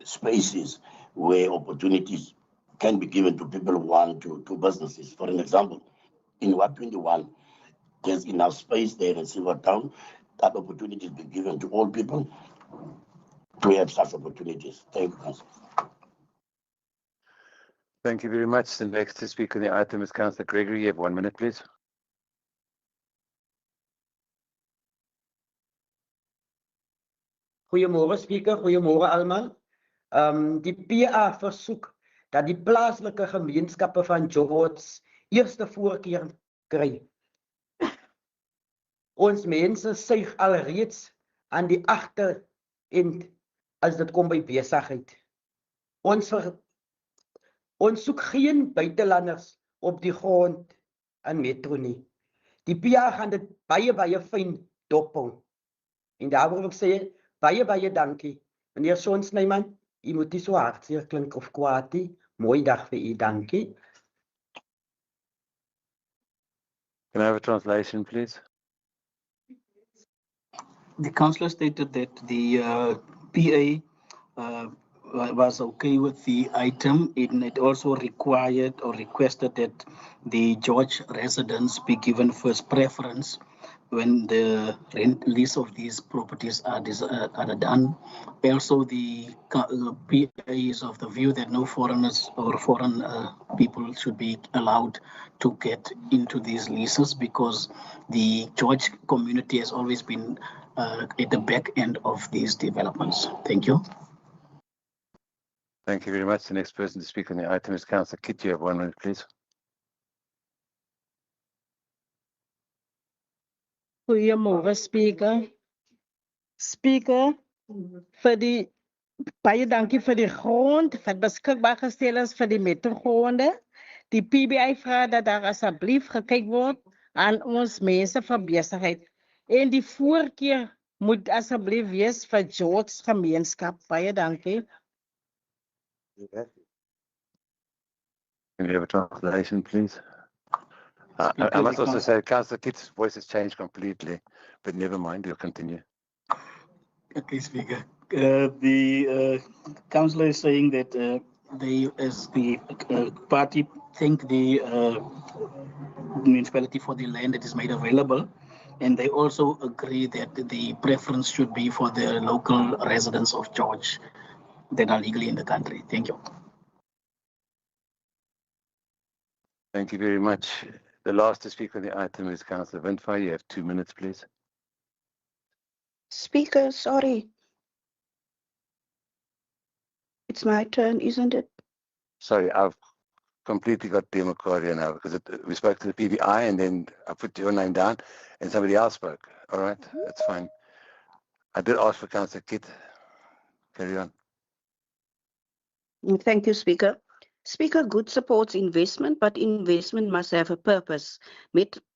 spaces where opportunities can be given to people who want to businesses. For an example, in Ward 21, there's enough space there in Silvertown that opportunities be given to all people to have such opportunities. Thank you, Council. Thank you very much. The next to speak on the item is Councillor Gregory. You have 1 minute, please. Goeiemôre Speaker, goeiemôre almal. Die PA versoek dat die plaaslike gemeenskappe van George eerste voorkeur kry. Ons mense suig alreeds aan die agterend as dit kom by besigheid. Ons soek geen buitelanders op die grond in Metro nie. Die PA gaan dit baie fyn dophou. En daarom wil ek sê baie dankie. Meneer Shaun Snyman, u moet nie so hartseer klink of kwaad nie. Mooi dag vir u, dankie. Can I have a translation, please? The councillor stated that the PA was okay with the item. It also required or requested that the George residents be given first preference when the rent lease of these properties are done. Also, the PA is of the view that no foreigners or foreign people should be allowed to get into these leases because the George community has always been at the back end of these developments. Thank you. Thank you very much. The next person to speak on the item is Councillor Kitt. You have 1 minute, please. Goeiemôre Speaker. Speaker, vir die baie dankie vir die grond wat beskikbaar gestel is vir die metrogronde. Die PBI vra dat daar asseblief gekyk word aan ons mense vir besigheid. En die voorkeur moet asseblief wees vir George gemeenskap. Baie dankie. Can we have a translation, please? I must also say, Councillor Kitt's voice has changed completely, but never mind, we'll continue. Okay, Speaker. The councillor is saying that they, as the party, thank the municipality for the land that is made available, and they also agree that the preference should be for the local residents of George that are legally in the country. Thank you. Thank you very much. The last to speak on the item is Councillor Windfire. You have 2 minutes, please. Speaker, sorry. It's my turn, isn't it? Sorry, I've completely got Democratia now because we spoke to the PBI and then I put your name down and somebody else spoke. All right, that's fine. I did ask for Councillor Kitt. Carry on. Thank you, Speaker. Speaker, good supports investment, but investment must have a purpose.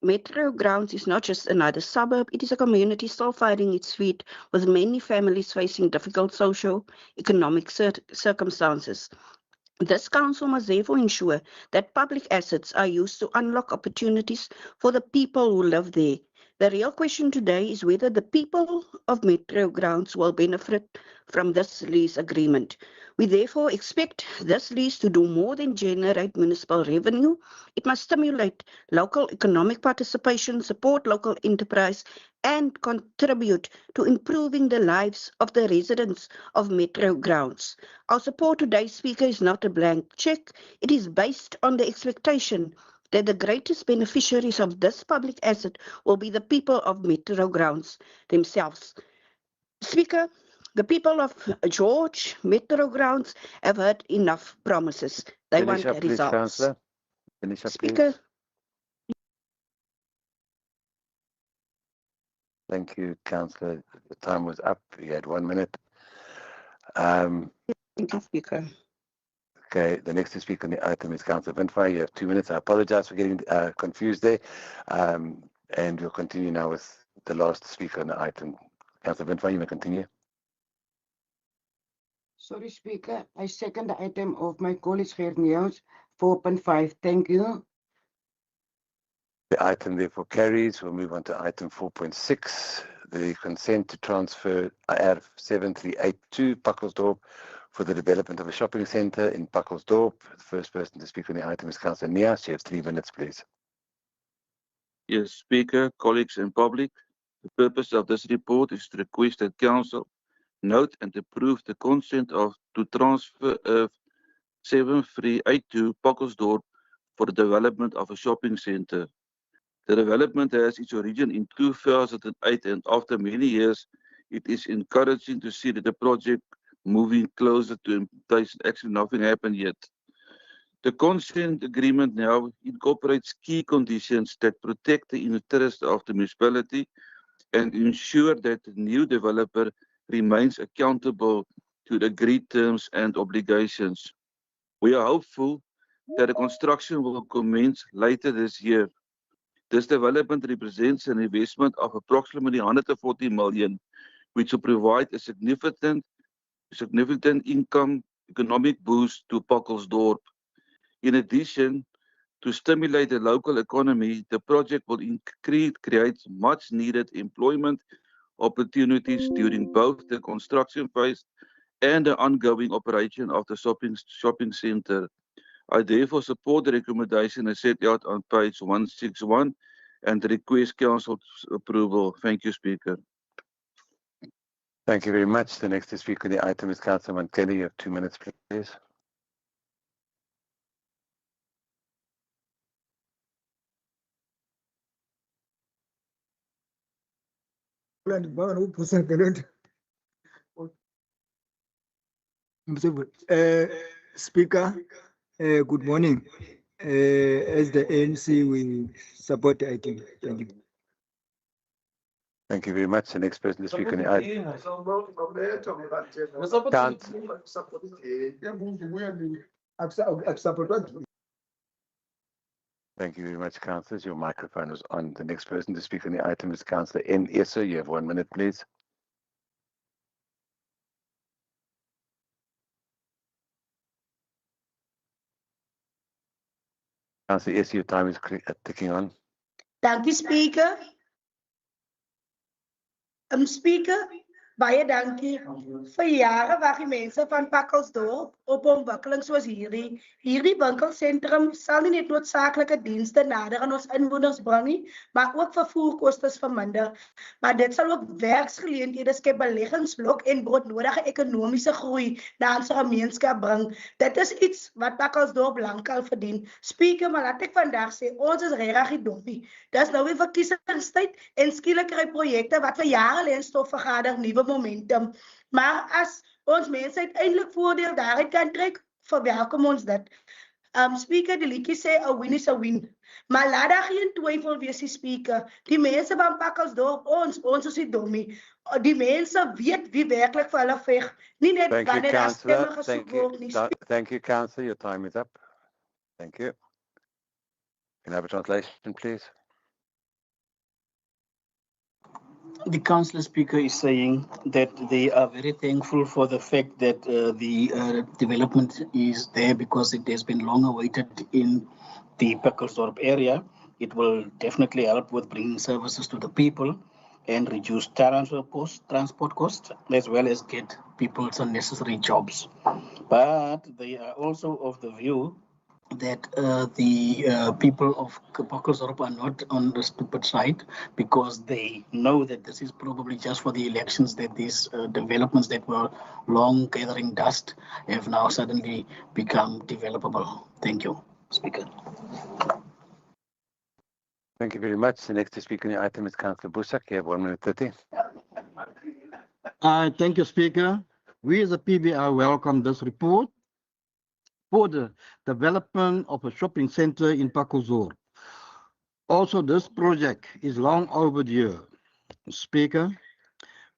Metro Grounds is not just another suburb, it is a community still finding its feet with many families facing difficult socio-economic circumstances. This council must therefore ensure that public assets are used to unlock opportunities for the people who live there. The real question today is whether the people of Metro Grounds will benefit from this lease agreement. We therefore expect this lease to do more than generate municipal revenue. It must stimulate local economic participation, support local enterprise, and contribute to improving the lives of the residents of Metro Grounds. Our support today, Speaker, is not a blank check. It is based on the expectation that the greatest beneficiaries of this public asset will be the people of Metro Grounds themselves. Speaker, the people of George Metro Grounds have heard enough promises. They Finish want up, please, results. Councillor. Finish up, Speaker, please. Thank you, Councillor. The time was up. You had 1 minute. thank you, Speaker. Okay, the next to speak on the item is Councillor Vinfire. You have 2 minutes. I apologize for getting confused there. And we'll continue now with the last speaker on the item. Councillor Vinfire, you may continue. Sorry, Speaker. I second the item of my colleague Geert Neus, 4.5. Thank you. The item therefore carries. We'll move on to item 4.6, the consent to transfer IR 7382 Pakkelsdorp for the development of a shopping centre in Pakkelsdorp. The first person to speak on the item is Councillor Nias. You have 3 minutes, please. Yes, Speaker, colleagues and public. The purpose of this report is to request that Council note and approve the consent to transfer of 7382 Pakkelsdorp for the development of a shopping centre. The development has its origin in 2008, and after many years, it is encouraging to see that the project moving closer to implementation. Actually, nothing happened yet. The consent agreement now incorporates key conditions that protect the interests of the municipality and ensure that the new developer remains accountable to the agreed terms and obligations. We are hopeful that the construction will commence later this year. This development represents an investment of approximately 140 million, which will provide a significant economic boost to Pakkelsdorp. In addition, to stimulate the local economy, the project will create much needed employment opportunities during both the construction phase and the ongoing operation of the shopping centre. I therefore support the recommendation as set out on page 161 and request Council's approval. Thank you, Speaker. Thank you very much. The next to speak on the item is Councillor Kelly. You have 2 minutes, please. Speaker, good morning. As the ANC, we support the item. Thank you. Thank you very much. The next person to speak on the item. Thank you very much, Councillors. Your microphone is on. The next person to speak on the item is Councillor N. Essa. You have 1 minute, please. Councillor Essa, your time is ticking on. Dankie, Speaker. Speaker, baie dankie. Vir jare wag die mense van Pakkelsdorp op ontwikkeling soos hierdie. Hierdie winkelsentrum sal nie net noodsaaklike dienste nader aan ons inwoners bring nie, maar ook vervoerkostes verminder. Maar dit sal ook werksgeleenthede skep, beleggingsblok en broodnodige ekonomiese groei na ons gemeenskap bring. Dit is iets wat Pakkelsdorp lankal verdien. Speaker, maar laat ek vandag sê, ons is regtig doppie. Dis nou weer verkiesingstyd en skielik kry projekte wat vir jare leen stof vergader nuwe momentum. Maar as ons mense uiteindelik voordeel daaruit kan trek, verwelkom ons dit. Speaker, die liedjie sê, a win is a win. Maar laat daar geen twyfel wees, die Speaker. Die mense van Pakkelsdorp, ons is die dommie. Die mense weet wie werklik vir hulle veg. Nie net wanneer daar stemme gesoek word nie. Thank you, Councillor. Your time is up. Thank you. Can I have a translation, please? The councillor speaker is saying that they are very thankful for the fact that the development is there because it has been long awaited in the Pakkelsdorp area. It will definitely help with bringing services to the people and reduce transport costs, as well as get people some necessary jobs. But they are also of the view that the people of Pakkelsdorp are not on the stupid side because they know that this is probably just for the elections, that these developments that were long gathering dust have now suddenly become developable. Thank you, Speaker. Thank you very much. The next to speak on the item is Councillor Busak. You have 1 minute 30. Thank you, Speaker. We as a PBI welcome this report for the development of a shopping center in Pakosdorp. Also, this project is long overdue. Speaker,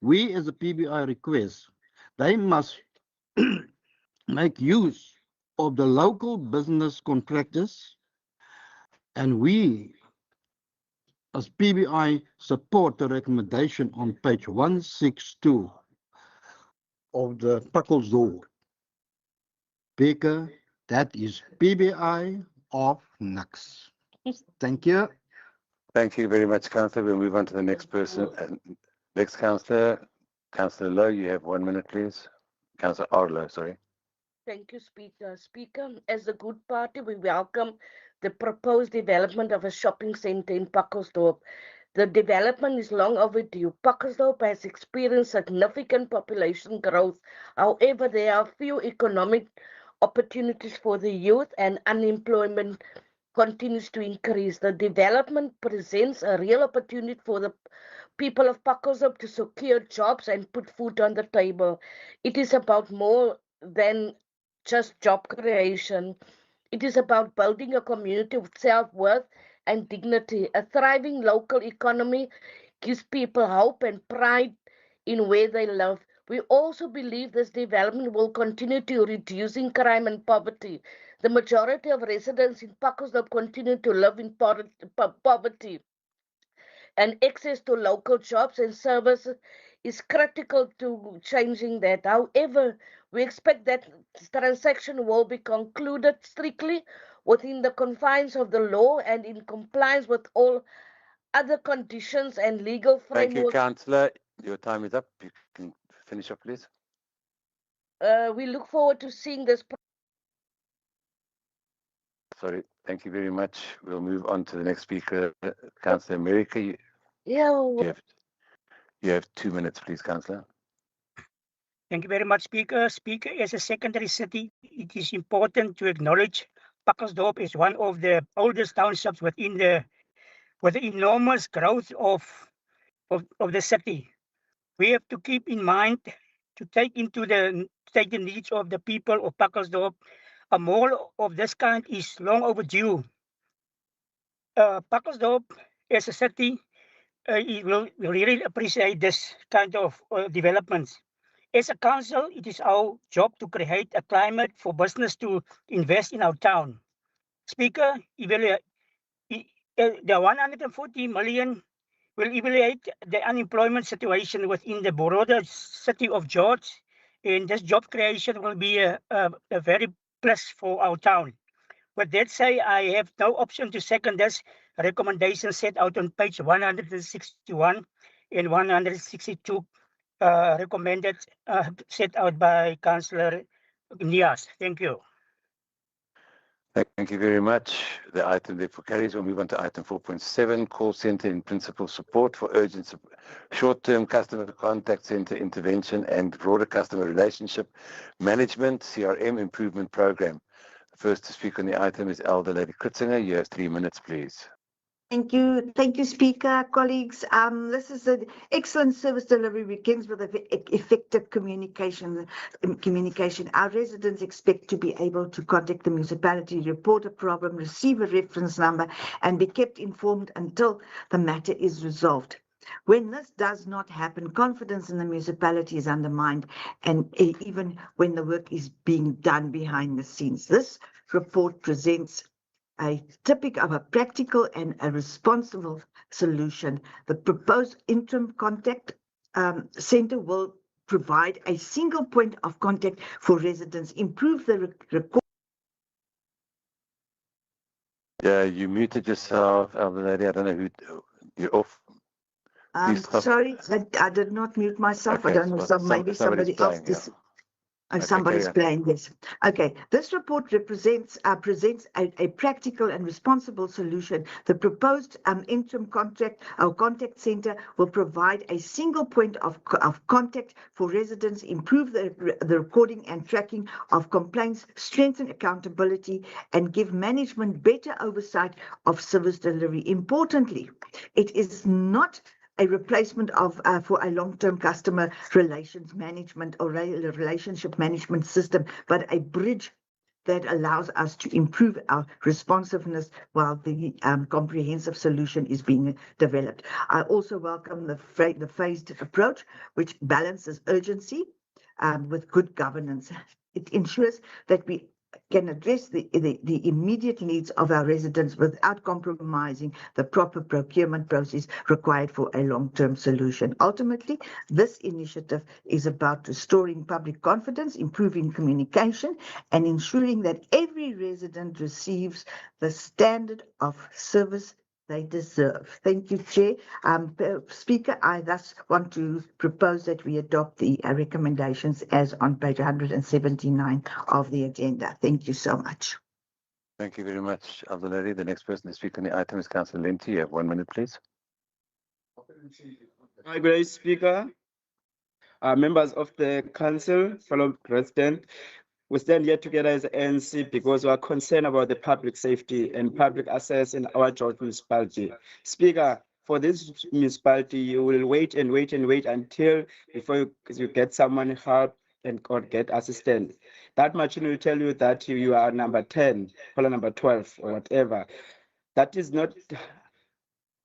we as a PBI request they must make use of the local business contractors, and we as PBI support the recommendation on page 162 of the Pakosdorp. Speaker, that is PBI of Nux. Thank you. Thank you very much, Councillor. We'll move on to the next person. Next Councillor, Councillor Lowe, you have 1 minute, please. Councillor Arlo, sorry. Thank you, Speaker. Speaker, as a good party, we welcome the proposed development of a shopping centre in Pakosdorp. The development is long overdue. Pakosdorp has experienced significant population growth. However, there are few economic opportunities for the youth and unemployment continues to increase. The development presents a real opportunity for the people of Pakosdorp to secure jobs and put food on the table. It is about more than just job creation. It is about building a community with self-worth and dignity. A thriving local economy gives people hope and pride in where they live. We also believe this development will continue to reducing crime and poverty. The majority of residents in Pakosdorp continue to live in poverty, and access to local jobs and services is critical to changing that. However, we expect that this transaction will be concluded strictly within the confines of the law and in compliance with all other conditions and legal Thank you, framework. Councillor. Your time is up. You can finish up, please. We look forward to seeing this. Sorry. Thank you very much. We'll move on to the next speaker, Councillor America. You have 2 minutes, please, Councillor. Thank you very much, Speaker. Speaker, as a secondary city, it is important to acknowledge Pakosdorp is one of the oldest townships within the enormous growth of the city. We have to keep in mind to take the needs of the people of Pakosdorp. A mall of this kind is long overdue. Pakosdorp as a city will really appreciate this kind of developments. As a council, it is our job to create a climate for business to invest in our town. Speaker, the 140 million will evaluate the unemployment situation within the broader city of George, and this job creation will be a very plus for our town. With that said, I have no option to second this recommendation set out on page 161 and 162 recommended set out by Councillor Nias. Thank you. Thank you very much. The item therefore carries. We'll move on to item 4.7, call center in principal support for urgent short-term customer contact center intervention and broader customer relationship management CRM improvement program. The first to speak on the item is Elder Lady Kritzinger. You have 3 minutes, please. Thank you, Speaker, colleagues. This is an excellent service delivery. Begins with effective communication. Our residents expect to be able to contact the municipality, report a problem, receive a reference number, and be kept informed until the matter is resolved. When this does not happen, confidence in the municipality is undermined, and even when the work is being done behind the scenes. This report presents a typical of a practical and a responsible solution. The proposed interim contact center will provide a single point of contact for residents, improve the record. Yeah, you muted yourself, Elder Lady. I don't know who you're off. Sorry, I did not mute myself. Okay, I don't know, maybe somebody else. Somebody's playing this. Okay, this report presents a practical and responsible solution. The proposed interim contact center will provide a single point of contact for residents, improve the recording and tracking of complaints, strengthen accountability, and give management better oversight of service delivery. Importantly, it is not a replacement of for a long-term customer relations management or relationship management system, but a bridge that allows us to improve our responsiveness while the comprehensive solution is being developed. I also welcome the phased approach, which balances urgency with good governance. It ensures that we can address the immediate needs of our residents without compromising the proper procurement process required for a long-term solution. Ultimately, this initiative is about restoring public confidence, improving communication, and ensuring that every resident receives the standard of service they deserve. Thank you, Chair. Speaker, I thus want to propose that we adopt the recommendations as on page 179 of the agenda. Thank you so much. Thank you very much, Abdulari. The next person to speak on the item is Councillor Linty. You have 1 minute, please. Hi, great Speaker, members of the Council, fellow residents. We stand here together as ANC because we are concerned about the public safety and public access in our George municipality. Speaker, for this municipality, you will wait and wait and wait until before you get someone help and or get assistance. That machine will tell you that you are number 10, color number 12, or whatever. That is not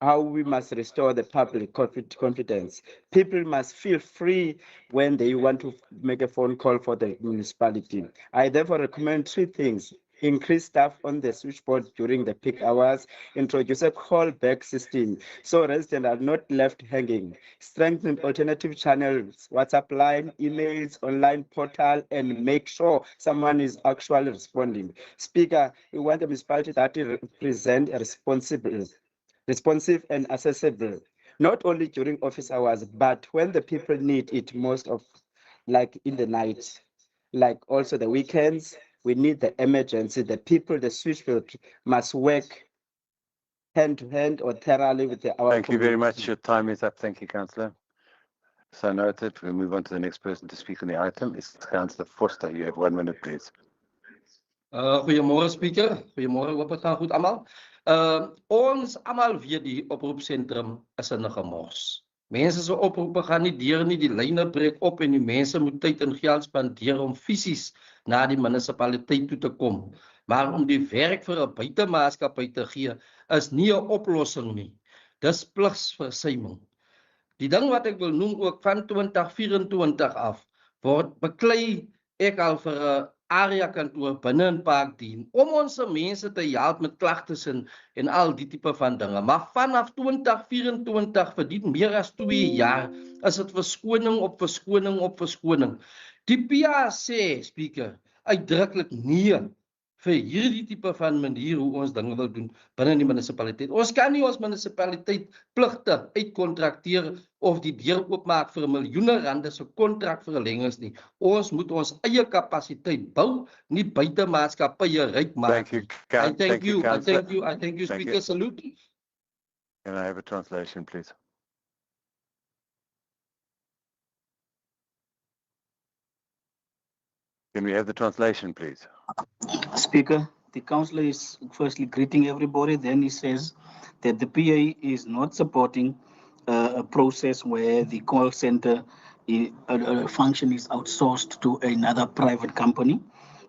how we must restore the public confidence. People must feel free when they want to make a phone call for the municipality. I therefore recommend 3 things. Increase staff on the switchboard during the peak hours, introduce a callback system so residents are not left hanging, strengthen alternative channels, WhatsApp line, emails, online portal, and make sure someone is actually responding. Speaker, we want a municipality that represents a responsive and accessible, not only during office hours, but when the people need it most of, like in the night, like also the weekends. We need the emergency. The people, the switchboard must work hand to hand or thoroughly with our Thank you very community. much. Your time is up. Thank you, Councillor. So noted. We'll move on to the next person to speak on the item. It's Councillor Forster. You have 1 minute, please. Goeiemôre Speaker, goeiemôre, hoop het gaan goed allemaal. Ons allemaal weet die oproepsentrum is in 'n gemors. Mense se oproepe gaan nie deur nie, die lyne breek op en die mense moet tyd en geld spandeer om fisies na die munisipaliteit toe te kom. Maar om die werk vir 'n buitemaatskappy te gee is nie 'n oplossing nie. Dis pligsversuiming. Die ding wat ek wil noem ook van 2024 af word beklei ek al vir 'n area kantoor binne in Parkdien om ons mense te help met klagtes en al die tipe van dinge. Maar vanaf 2024 vir die meer as 2 jaar is dit verskoning op verskoning op verskoning. Die PA sê, Speaker, uitdruklik nee vir hierdie tipe van manier hoe ons dinge wil doen binne die munisipaliteit. Ons kan nie ons munisipaliteit pligte uitkontrakteer of die deur oopmaak vir miljoene rande se kontrakverlengings nie. Ons moet ons eie kapasiteit bou, nie buitemaatskappye ryk maak. Thank you, I thank you, Councillor. Speaker. Salute. Can I have a translation, please? Can we have the translation, please? Speaker, the councillor is firstly greeting everybody. Then he says that the PA is not supporting a process where the call center function is outsourced to another private company,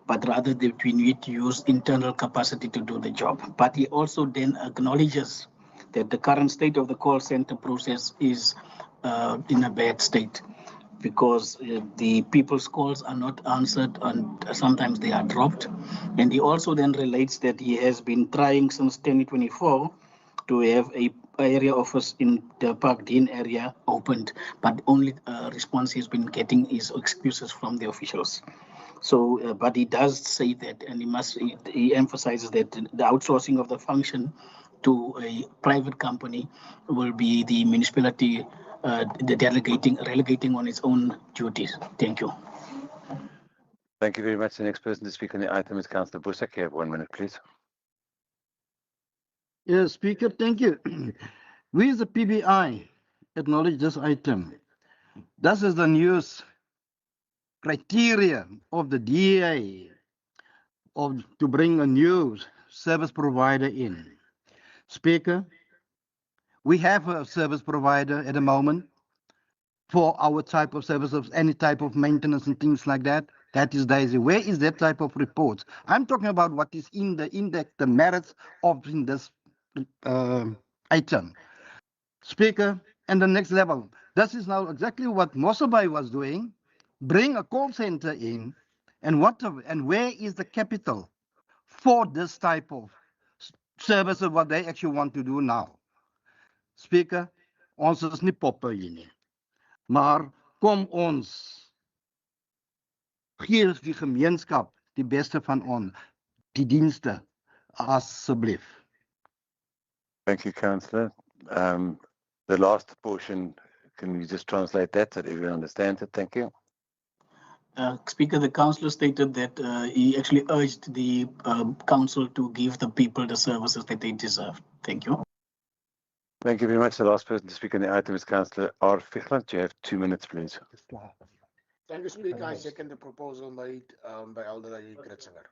but rather that we need to use internal capacity to do the job. But he also then acknowledges that the current state of the call center process is in a bad state, because the people's calls are not answered and sometimes they are dropped. And he also then relates that he has been trying since 2024 to have a area office in the Parkdien area opened, but only response he's been getting is excuses from the officials. So, but he does say that, and he emphasizes that the outsourcing of the function to a private company will be the municipality relegating on its own duties. Thank you. Thank you very much. The next person to speak on the item is Councillor Busak. You have 1 minute, please. Yes, Speaker, thank you. We as the PBI acknowledge this item. This is the news criteria of the DA to bring a new service provider in. Speaker, We have a service provider at the moment for our type of services, any type of maintenance and things like that. That is Daisy. Where is that type of reports? I'm talking about what is in the index, the merits of in this item. Speaker, and the next level. This is now exactly what Mosabai was doing. Bring a call center in, and where is the capital for this type of services, what they actually want to do now? Speaker, ons is nie poppe hier nie. Maar kom ons gee die gemeenskap die beste van ons, die dienste, asseblief. Thank you, Councillor. The last portion, can you just translate that so that everyone understands it? Thank you. Speaker, the councillor stated that he actually urged the council to give the people the services that they deserve. Thank you. Thank you very much. The last person to speak on the item is Councillor R. Fichland. You have 2 minutes, please. Thank you, Speaker. I second the proposal made by Alderman Kretzinger.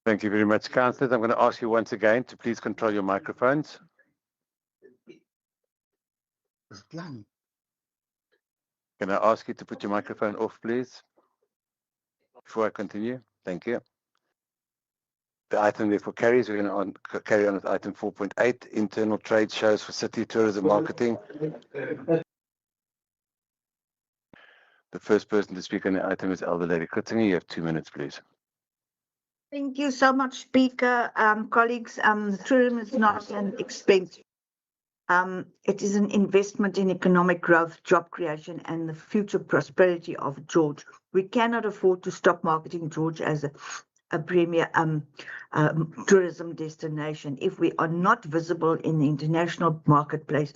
Thank you very much, Councillors. I'm going to ask you once again to please control your microphones. Can I ask you to put your microphone off, please, before I continue? Thank you. The item therefore carries. We're going to carry on with item 4.8, internal trade shows for city tourism marketing. The first person to speak on the item is Elder Lady Kritzinger. You have 2 minutes, please. Thank you so much, Speaker. Colleagues, tourism is not an expense. It is an investment in economic growth, job creation, and the future prosperity of George. We cannot afford to stop marketing George as a premier tourism destination. If we are not visible in the international marketplace,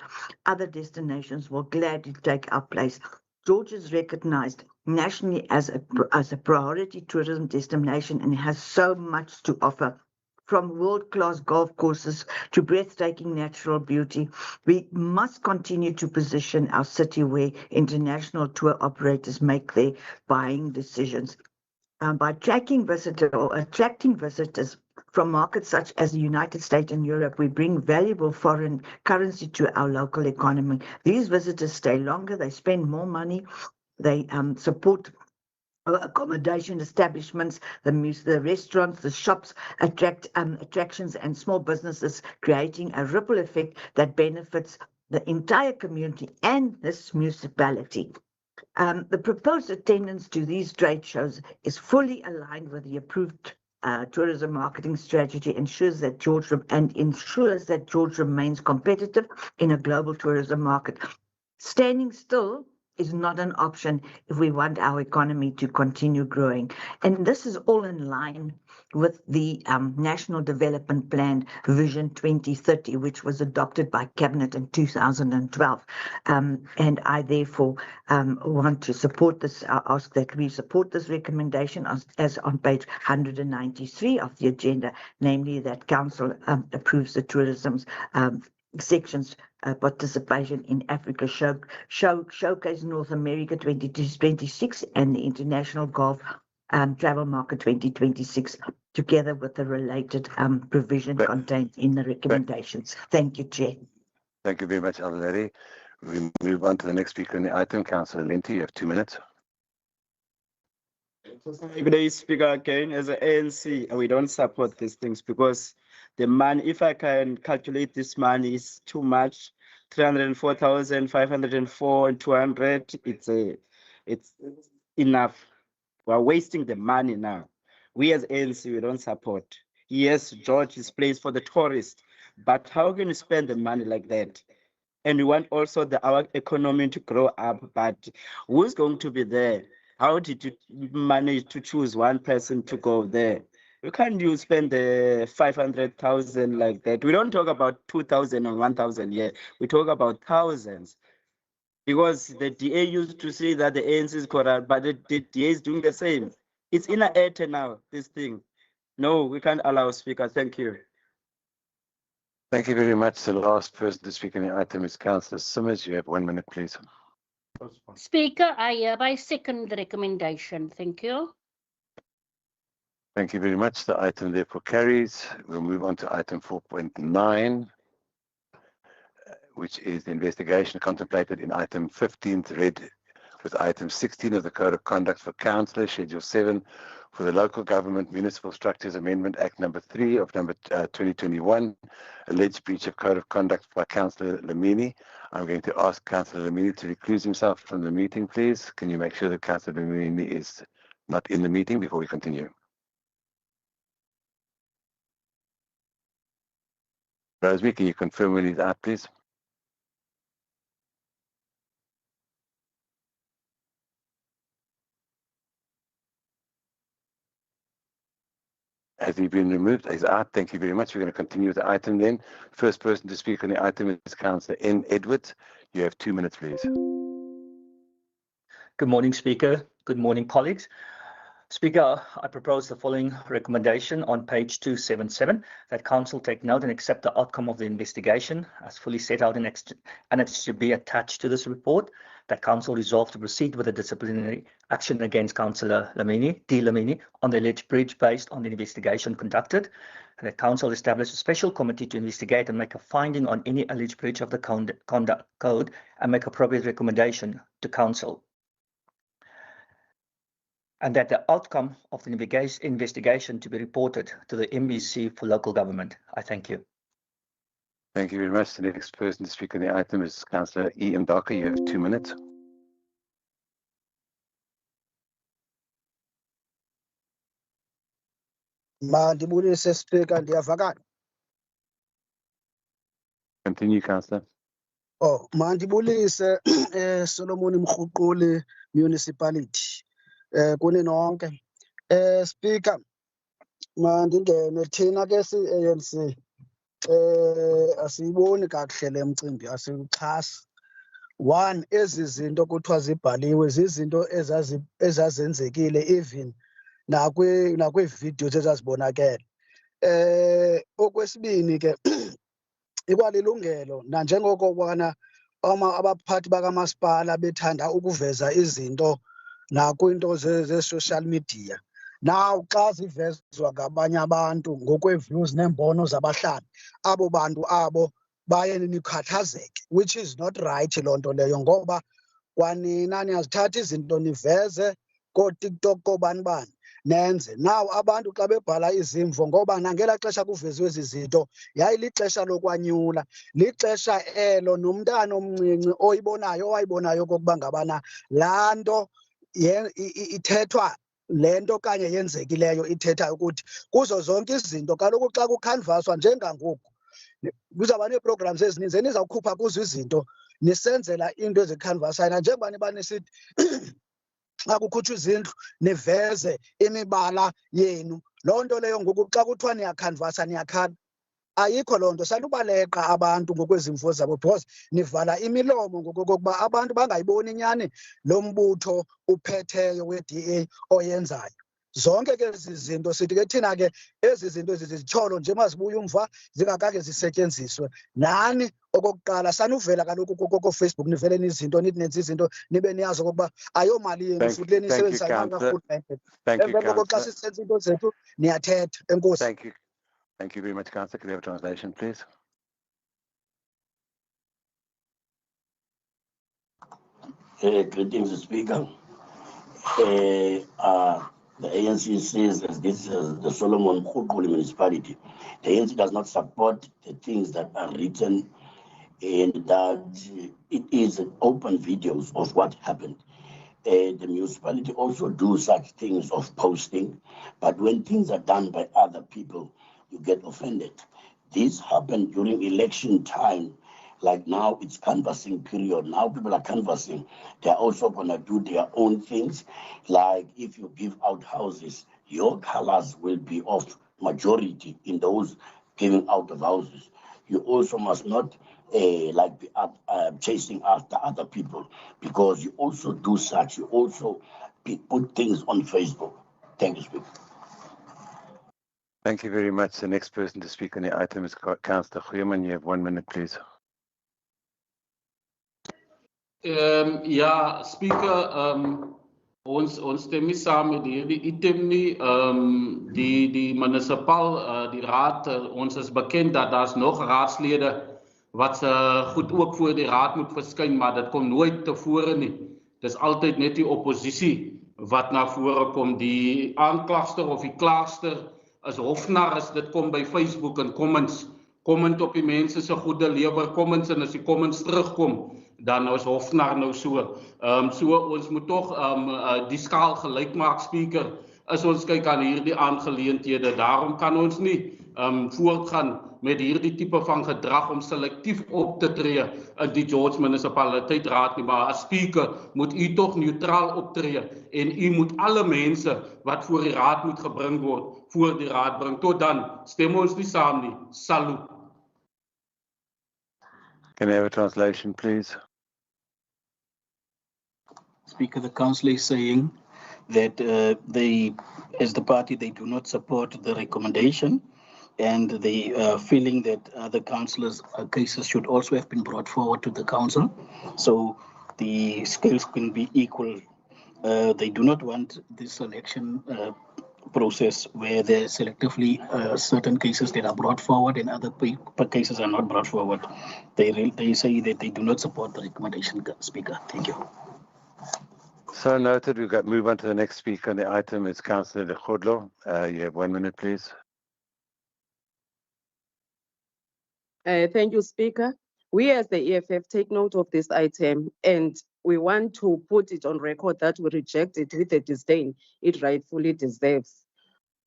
other destinations will gladly take our place. George is recognized nationally as a priority tourism destination and has so much to offer. From world-class golf courses to breathtaking natural beauty, we must continue to position our city where international tour operators make their buying decisions. By attracting visitors from markets such as the United States and Europe, we bring valuable foreign currency to our local economy. These visitors stay longer, they spend more money, they support accommodation establishments, the restaurants, the shops, attractions and small businesses, creating a ripple effect that benefits the entire community and this municipality. The proposed attendance to these trade shows is fully aligned with the approved tourism marketing strategy, ensures that George remains competitive in a global tourism market. Standing still is not an option if we want our economy to continue growing. And this is all in line with the National Development Plan Vision 2030, which was adopted by Cabinet in 2012. And I therefore want to support this, ask that we support this recommendation as on page 193 of the agenda, namely that Council approves the tourism's sections participation in Africa Showcase North America 2026 and the International Golf Travel Market 2026, together with the related provision contained in the recommendations. Thank you, Chair. Thank you very much, Elder Lady. We move on to the next speaker on the item, Councillor Lenti. You have 2 minutes. Good day, Speaker. Again, as an ANC, we don't support these things because the money, if I can calculate this money, is too much. 304,504 and 200. It's enough. We're wasting the money now. We as ANC, we don't support. Yes, George is placed for the tourists, but how can you spend the money like that? And we want also our economy to grow up, but who's going to be there? How did you manage to choose one person to go there? You can't spend the 500,000 like that. We don't talk about 2,000 or 1,000 here. We talk about thousands. Because the DA used to say that the ANC is corrupt, but the DA is doing the same. It's in a air now, this thing. No, we can't allow, Speaker. Thank you. Thank you very much. The last person to speak on the item is Councillor Simmers. You have 1 minute, please. Speaker, I hereby second the recommendation. Thank you. Thank you very much. The item therefore carries. We'll move on to item 4.9. which is the investigation contemplated in item 15th read with item 16 of the Code of Conduct for Councillors, Schedule 7, for the Local Government Municipal Structures Amendment Act number 3 of 2021, alleged breach of Code of Conduct by Councillor Lamini. I'm going to ask Councillor Lamini to recuse himself from the meeting, please. Can you make sure that Councillor Lamini is not in the meeting before we continue? Rosemary, can you confirm when he's out, please? Has he been removed? He's out. Thank you very much. We're going to continue with the item then. First person to speak on the item is Councillor N. Edwards. You have 2 minutes, please. Good morning, Speaker. Good morning, colleagues. Speaker, I propose the following recommendation on page 277, that Council take note and accept the outcome of the investigation as fully set out in Annex B attached to this report, that Council resolve to proceed with a disciplinary action against Councillor Lamini on the alleged breach based on the investigation conducted, and that Council establish a special committee to investigate and make a finding on any alleged breach of the conduct code and make appropriate recommendation to Council. And that the outcome of the investigation to be reported to the MBC for local government. I thank you. Thank you very much. The next person to speak on the item is Councillor E. Mdaka. You have 2 minutes. Mandibulise Speaker, ndiyavakala. Continue, Councillor. Oh, mandibulise Solomon Mkhuquli Municipality. Kuni nonke. Speaker, mandingene thina ke si-ANC asiyiboni kakuhle le mcimbi, asiwuxhasi. One, ezi zinto kuthiwa zibhaliwe zizinto ezazenzekile even nakwi-videos ezazibonakele. Okwesibini ke ikwalilungelo nanjengoko kwana abaphathi bakamasipala bethanda ukuveza izinto nakwinto ze-social media. Now xa zivezwa ngabanye abantu ngokwe-views neembono zabahlali, abo bantu abo baye nikhathazeke, which is not right loo nto leyo, ngoba kwanina niyazithatha izinto niveze kooTikTok koobani bani nenze. Now abantu xa bebhala izimvo, ngoba nangelaa xesha kuveziwe ezi zinto yayilixesha lokwanyula, lixesha elo nomntana omncinci owayibonayo okokuba ngabana laa nto ithethwa le nto kanye yenzekileyo ithetha ukuthi kuzo zonke izinto kaloku xa kukhanvaswa njengangoku kuzawuba nee-programs ezininzi enizawukhupha kuzo izinto nisenzela into ezikhanvasayo, nanjengoba niba nisithi xa kukhutshwa izindlu niveze imibala yenu. Loo nto leyo ngoku xa kuthiwa niyakhanvasa niyakhala, ayikho loo nto. Sanubaleqa abantu ngokwezimvo zabo because nivala imilomo ngokokuba abantu bangayiboni inyani lo mbutho uphetheyo we-DA oyenzayo. Zonke ke ezi zinto sithi ke thina ke ezi zinto ezi zityholo nje mazibuye umva zingakake zisetyenziswe. Nani okokuqala sanuvela kaloku koFacebook nivele nizinto nithi nenza izinto nibe niyazi okokuba ayomali yenu futhi le niyisebenzisayo karhulumente. Emveni koko xa sisenza into zethu niyathetha. Enkosi. Thank you very much, Councillor. Can we have a translation, please? Greetings, Speaker. The ANC says that this is the Solomon Mkhuquli Municipality. The ANC does not support the things that are written and that it is open videos of what happened. The municipality also do such things of posting, but when things are done by other people, you get offended. This happened during election time. Like now, it's canvassing period. Now people are canvassing. They're also gonna do their own things. Like if you give out houses, your colors will be of majority in those giving out of houses. You also must not be chasing after other people, because you also do such. You also put things on Facebook. Thank you, Speaker. Thank you very much. The next person to speak on the item is Councillor Goeieman. You have 1 minute, please. Ja, Speaker, ons stem nie saam met hierdie item nie. Die munisipal, die raad, ons is bekend dat daar's nog raadslede wat goed ook voor die raad moet verskyn, maar dit kom nooit tevore nie. Dis altyd net die oppositie wat na vore kom. Die aanklagster of die klaagster is hofnar as dit kom by Facebook en comments. Comment op die mense se goede lewer comments, en as die comments terugkom, dan is hofnar nou so. So ons moet tog die skaal gelyk maak, speaker, as ons kyk aan hierdie aangeleenthede. Daarom kan ons nie voortgaan met hierdie tipe van gedrag om selektief op te tree in die George Municipaliteit Raad nie. Maar as speaker moet u tog neutraal optree en u moet alle mense wat voor die raad moet gebring word, voor die raad bring. Tot dan stem ons nie saam nie. Salut. Can I have a translation, please? Speaker, the council is saying that they, as the party, they do not support the recommendation, and they are feeling that other councillors' cases should also have been brought forward to the council, so the scales can be equal. They do not want this selection process where there selectively certain cases that are brought forward and other cases are not brought forward. They say that they do not support the recommendation, Speaker. Thank you. So noted. We've got move on to the next speaker on the item. It's Councillor Lekgodlo. You have 1 minute, please. Thank you, Speaker. We as the EFF take note of this item, and we want to put it on record that we reject it with the disdain it rightfully deserves.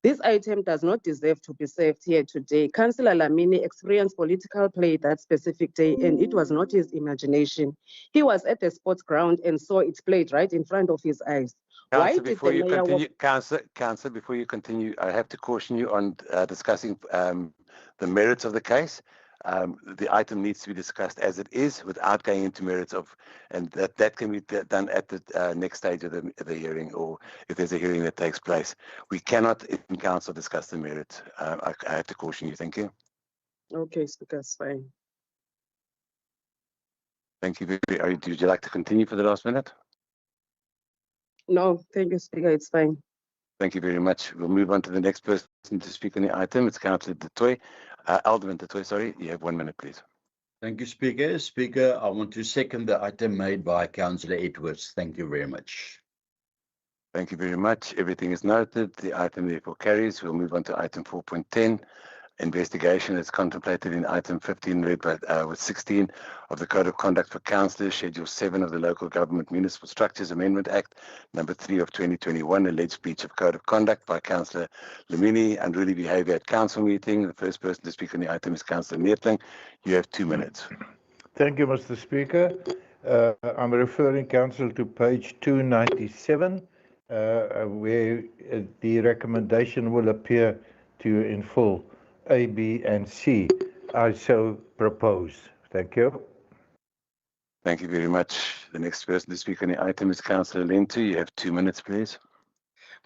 This item does not deserve to be served here today. Councillor Lamini experienced political play that specific day, and it was not his imagination. He was at the sports ground and saw it played right in front of his eyes. Councillor, before you continue, Councillor, before you continue, I have to caution you on discussing the merits of the case. The item needs to be discussed as it is without going into merits of, and that can be done at the next stage of the hearing, or if there's a hearing that takes place. We cannot in council discuss the merits. I have to caution you. Thank you. Okay, Speaker, it's fine. Thank you. Would you like to continue for the last minute? No, thank you, Speaker, it's fine. Thank you very much. We'll move on to the next person to speak on the item. It's Councillor Detoy. Alderman Detoy, sorry. You have 1 minute, please. Thank you, Speaker. Speaker, I want to second the item made by Councillor Edwards. Thank you very much. Thank you very much. Everything is noted. The item therefore carries. We'll move on to item 4.10. Investigation is contemplated in item 15 read by, with 16 of the Code of Conduct for Councillors, Schedule 7 of the Local Government Municipal Structures Amendment Act, number 3 of 2021, alleged breach of Code of Conduct by Councillor Lamini, unruly behaviour at council meeting. The first person to speak on the item is Councillor Neethling. You have 2 minutes. Thank you, Mr. Speaker. I'm referring, Council, to page 297, where the recommendation will appear to you in full. A, B, and C. I so propose. Thank you. Thank you very much. The next person to speak on the item is Councillor Lentu. You have 2 minutes, please.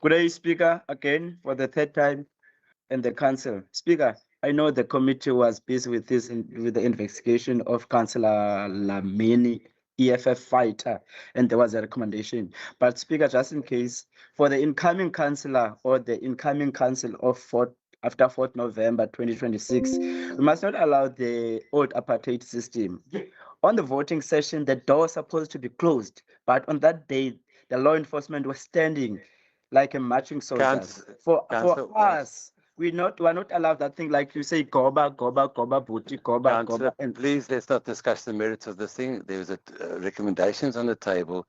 Good day, Speaker, again for the third time in the council. Speaker, I know the committee was busy with this, with the investigation of Councillor Lamini, EFF fighter, and there was a recommendation. But Speaker, just in case, for the incoming councillor or the incoming council of after 4th November 2026, we must not allow the old apartheid system. On the voting session, the door was supposed to be closed, but on that day, the law enforcement was standing like a marching soldiers. For us, we are not allowed that thing like you say, goba, booty, goba. And please, let's not discuss the merits of this thing. There's recommendations on the table.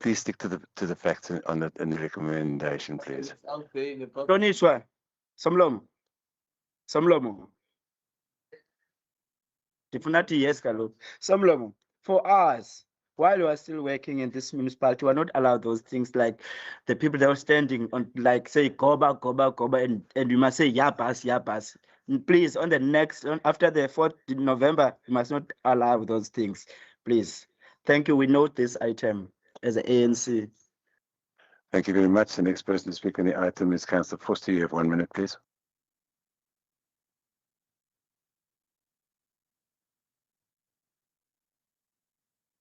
Please stick to the facts on the recommendation, please. Tonishwa. Somlomo. Definitely yes, Kalo. Somlomo. For us, while we are still working in this municipality, we are not allowed those things like the people that are standing on, like say, goba, and you must say, yapas. Please, on the next, after the 4th November, you must not allow those things. Please. Thank you. We note this item as an ANC. Thank you very much. The next person to speak on the item is Councillor Foster. You have 1 minute, please.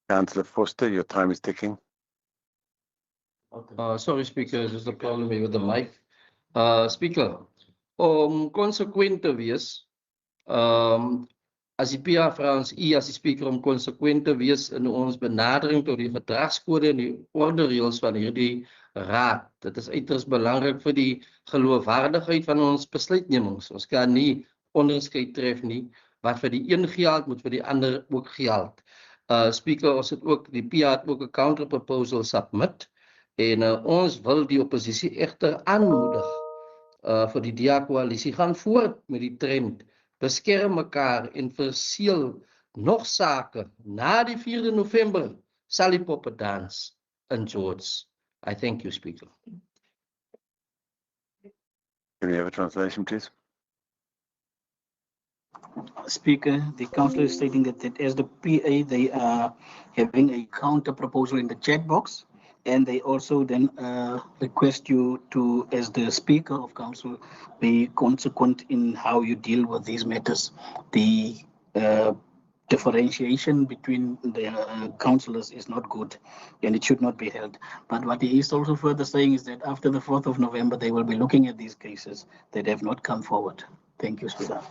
Councillor Foster, your time is ticking. Sorry, Speaker, there's a problem here with the mic. Speaker, consequent te wees, as die PA vra ons as die spreker om konsekwent te wees in ons benadering tot die gedragskode en die ordereëls van hierdie raad. Dit is uiters belangrik vir die geloofwaardigheid van ons besluitnemings. Ons kan nie onderskeid tref nie. Wat vir die een geld moet vir die ander ook geld. Speaker, ons het ook die PA het ook 'n counter proposal submit en ons wil die oppositie egter aanmoedig vir die DA-koalisie gaan voort met die trend, beskerm mekaar en verseël nog sake na die 4de November sal die poppe dans in George. I thank you, Speaker. Can we have a translation, please? Speaker, the council is stating that as the PA, they are having a counter proposal in the chat box, and they also then request you to, as the Speaker of Council, be consequent in how you deal with these matters. The differentiation between the councillors is not good, and it should not be held. But what he is also further saying is that after the 4th of November, they will be looking at these cases that have not come forward. Thank you, Speaker.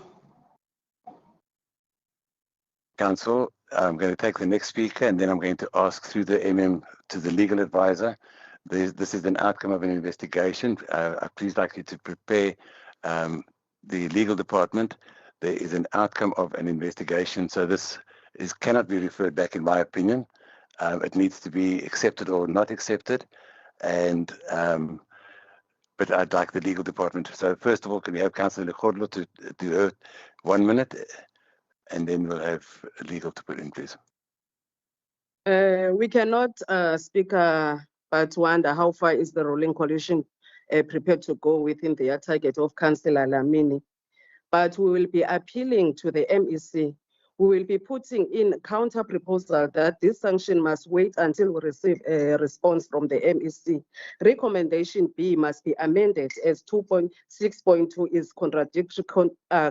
Council, I'm going to take the next speaker and then I'm going to ask through the MM to the legal advisor. This is an outcome of an investigation. I'd please like you to prepare the legal department. There is an outcome of an investigation, so this cannot be referred back, in my opinion. It needs to be accepted or not accepted, and but I'd like the legal department. So first of all, can we have Councillor Lekgodlo to do her 1 minute, and then we'll have legal to put in, please. We cannot, Speaker, but wonder how far is the ruling coalition prepared to go within their target of Councillor Lamini. But we will be appealing to the MEC. We will be putting in counter proposal that this sanction must wait until we receive a response from the MEC. Recommendation B must be amended as 2.6.2 is contradictory,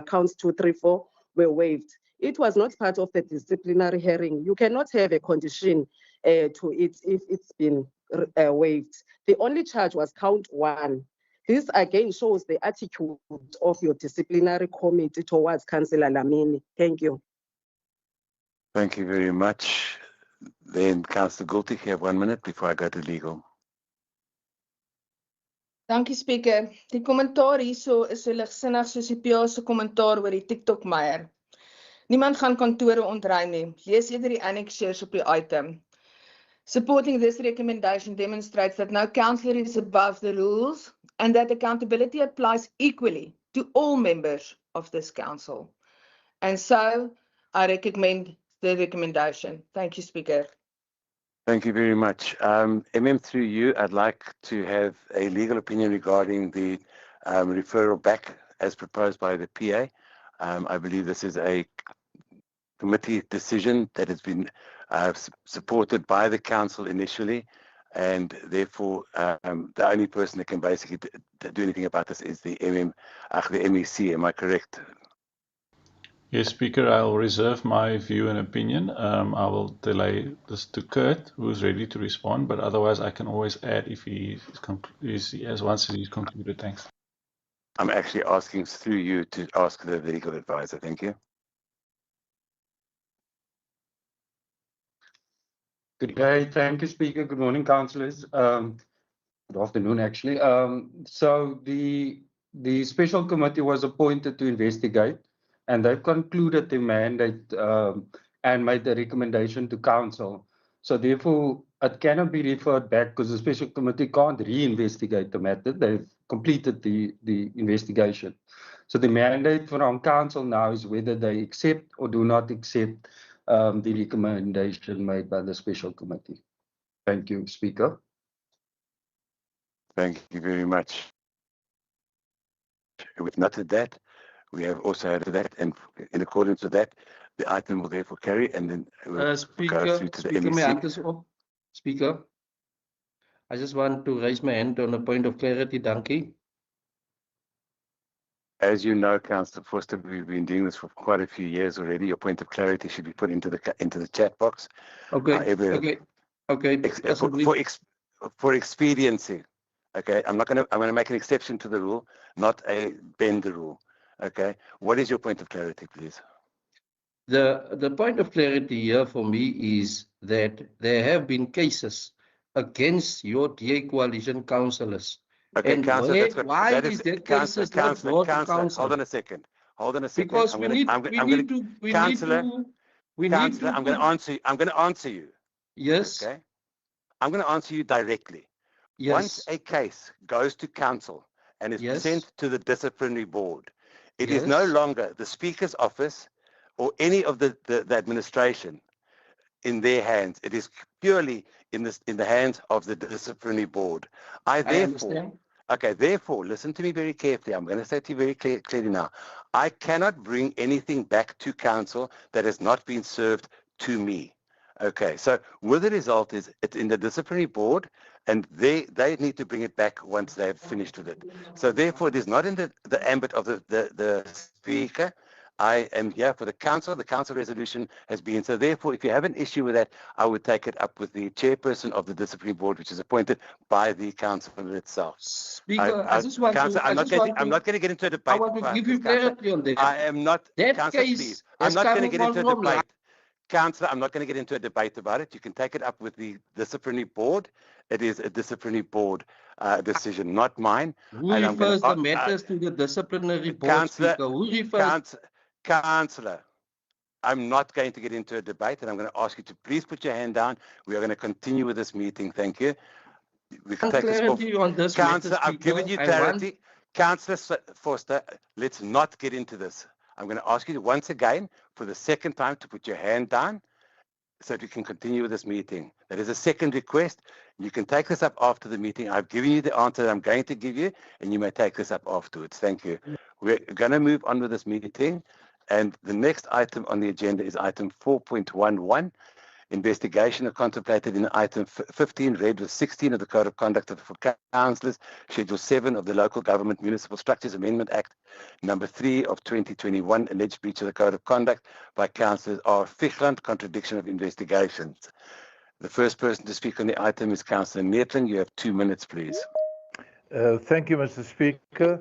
counts 2, 3, 4 were waived. It was not part of the disciplinary hearing. You cannot have a condition to it if it's been waived. The only charge was count 1. This again shows the attitude of your disciplinary committee towards Councillor Lamini. Thank you. Thank you very much. Then Councillor Gultig, you have 1 minute before I go to legal. Dankie Speaker. Die kommentaar hierso is so ligsinnig soos die PA se kommentaar oor die TikTok meier. Niemand gaan kantore ontruim nie. Lees eerder die annexures op die item. Supporting this recommendation demonstrates that no councillor is above the rules and that accountability applies equally to all members of this council. And so I recommend the recommendation. Thank you, Speaker. Thank you very much. MM, through you, I'd like to have a legal opinion regarding the referral back as proposed by the PA. I believe this is a committee decision that has been supported by the council initially, and therefore the only person that can basically do anything about this is the MEC. Am I correct? Yes, Speaker, I'll reserve my view and opinion. I will delay this to Kurt, who's ready to respond, but otherwise I can always add if he has once he's concluded. Thanks. I'm actually asking through you to ask the legal advisor. Thank you. Good day. Thank you, Speaker. Good morning, councillors. Good afternoon, actually. So the special committee was appointed to investigate, and they've concluded the mandate and made the recommendation to council. So therefore, it cannot be referred back because the special committee can't reinvestigate the matter. They've completed the investigation. So the mandate from council now is whether they accept or do not accept the recommendation made by the special committee. Thank you, Speaker. Thank you very much. We've noted that. We have also added that, and in accordance with that, the item will therefore carry, and then we'll go through to the Speaker, my hand MEC. is up. Speaker, I just want to raise my hand on a point of clarity. Dankie. As you know, Councillor Foster, we've been doing this for quite a few years already. Your point of clarity should be put into the chat box. Okay. For expediency, okay. I'm going to make an exception to the rule, not bend the rule. Okay. What is your point of clarity, please? The point of clarity here for me is that there have been cases against your DA coalition councillors. Okay, And councillor, that's good. why That is is that councillor, cases not brought to councillor. council? Hold on a second. Hold on a second. Because we need councillor, to I'm going to answer you. I'm going to answer you. Yes. Okay. I'm going to answer you directly. Yes. Once a case goes to council and is sent to the disciplinary board, it is no longer the Speaker's office or any of the administration in their hands. It is purely in the hands of the disciplinary board. Therefore, listen to me very carefully. I'm going to say to you very clearly now. I cannot bring anything back to council that has not been served to me. Okay, so what the result is, it's in the disciplinary board, and they need to bring it back once they've finished with it. So therefore, it is not in the ambit of the Speaker. I am here for the council. The council resolution has been. So therefore, if you have an issue with that, I would take it up with the chairperson of the disciplinary board, which is appointed by the council itself. Speaker, I just want Councillor, to... I'm not going to get into a debate. I want to give you clarity on that. I am not... That Councillor, case please. I'm not going to get into a debate. Councillor, I'm not going to get into a debate about it. You can take it up with the disciplinary board. It is a disciplinary board decision, not mine. Who refers the matters to the disciplinary board, Councillor, Speaker? Who refers... Councillor, I'm not going to get into a debate, and I'm going to ask you to please put your hand down. We are going to continue with this meeting. Thank you. We can take this off. On this Councillor, matter, I've given you clarity. Councillor Forster, let's not get into this. I'm going to ask you once again for the second time to put your hand down so that we can continue with this meeting. That is a second request. You can take this up after the meeting. I've given you the answer that I'm going to give you, and you may take this up afterwards. Thank you. We're going to move on with this meeting. And the next item on the agenda is item 4.11. Investigation are contemplated in item 15, read with 16 of the Code of Conduct for Councillors, Schedule 7 of the Local Government Municipal Structures Amendment Act, number 3 of 2021, alleged breach of the Code of Conduct by Councillors R. Fichland, contradiction of investigations. The first person to speak on the item is Councillor Neethling. You have 2 minutes, please. Thank you, Mr. Speaker.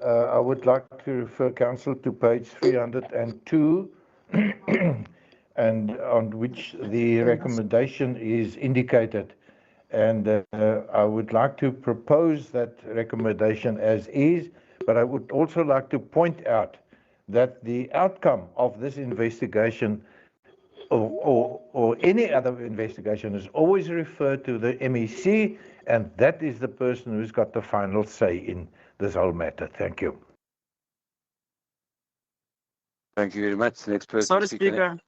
I would like to refer Council to page 302, and on which the recommendation is indicated. And I would like to propose that recommendation as is, but I would also like to point out that the outcome of this investigation or any other investigation is always referred to the MEC, and that is the person who's got the final say in this whole matter. Thank you. Thank you very much. The next person. Sorry, Speaker.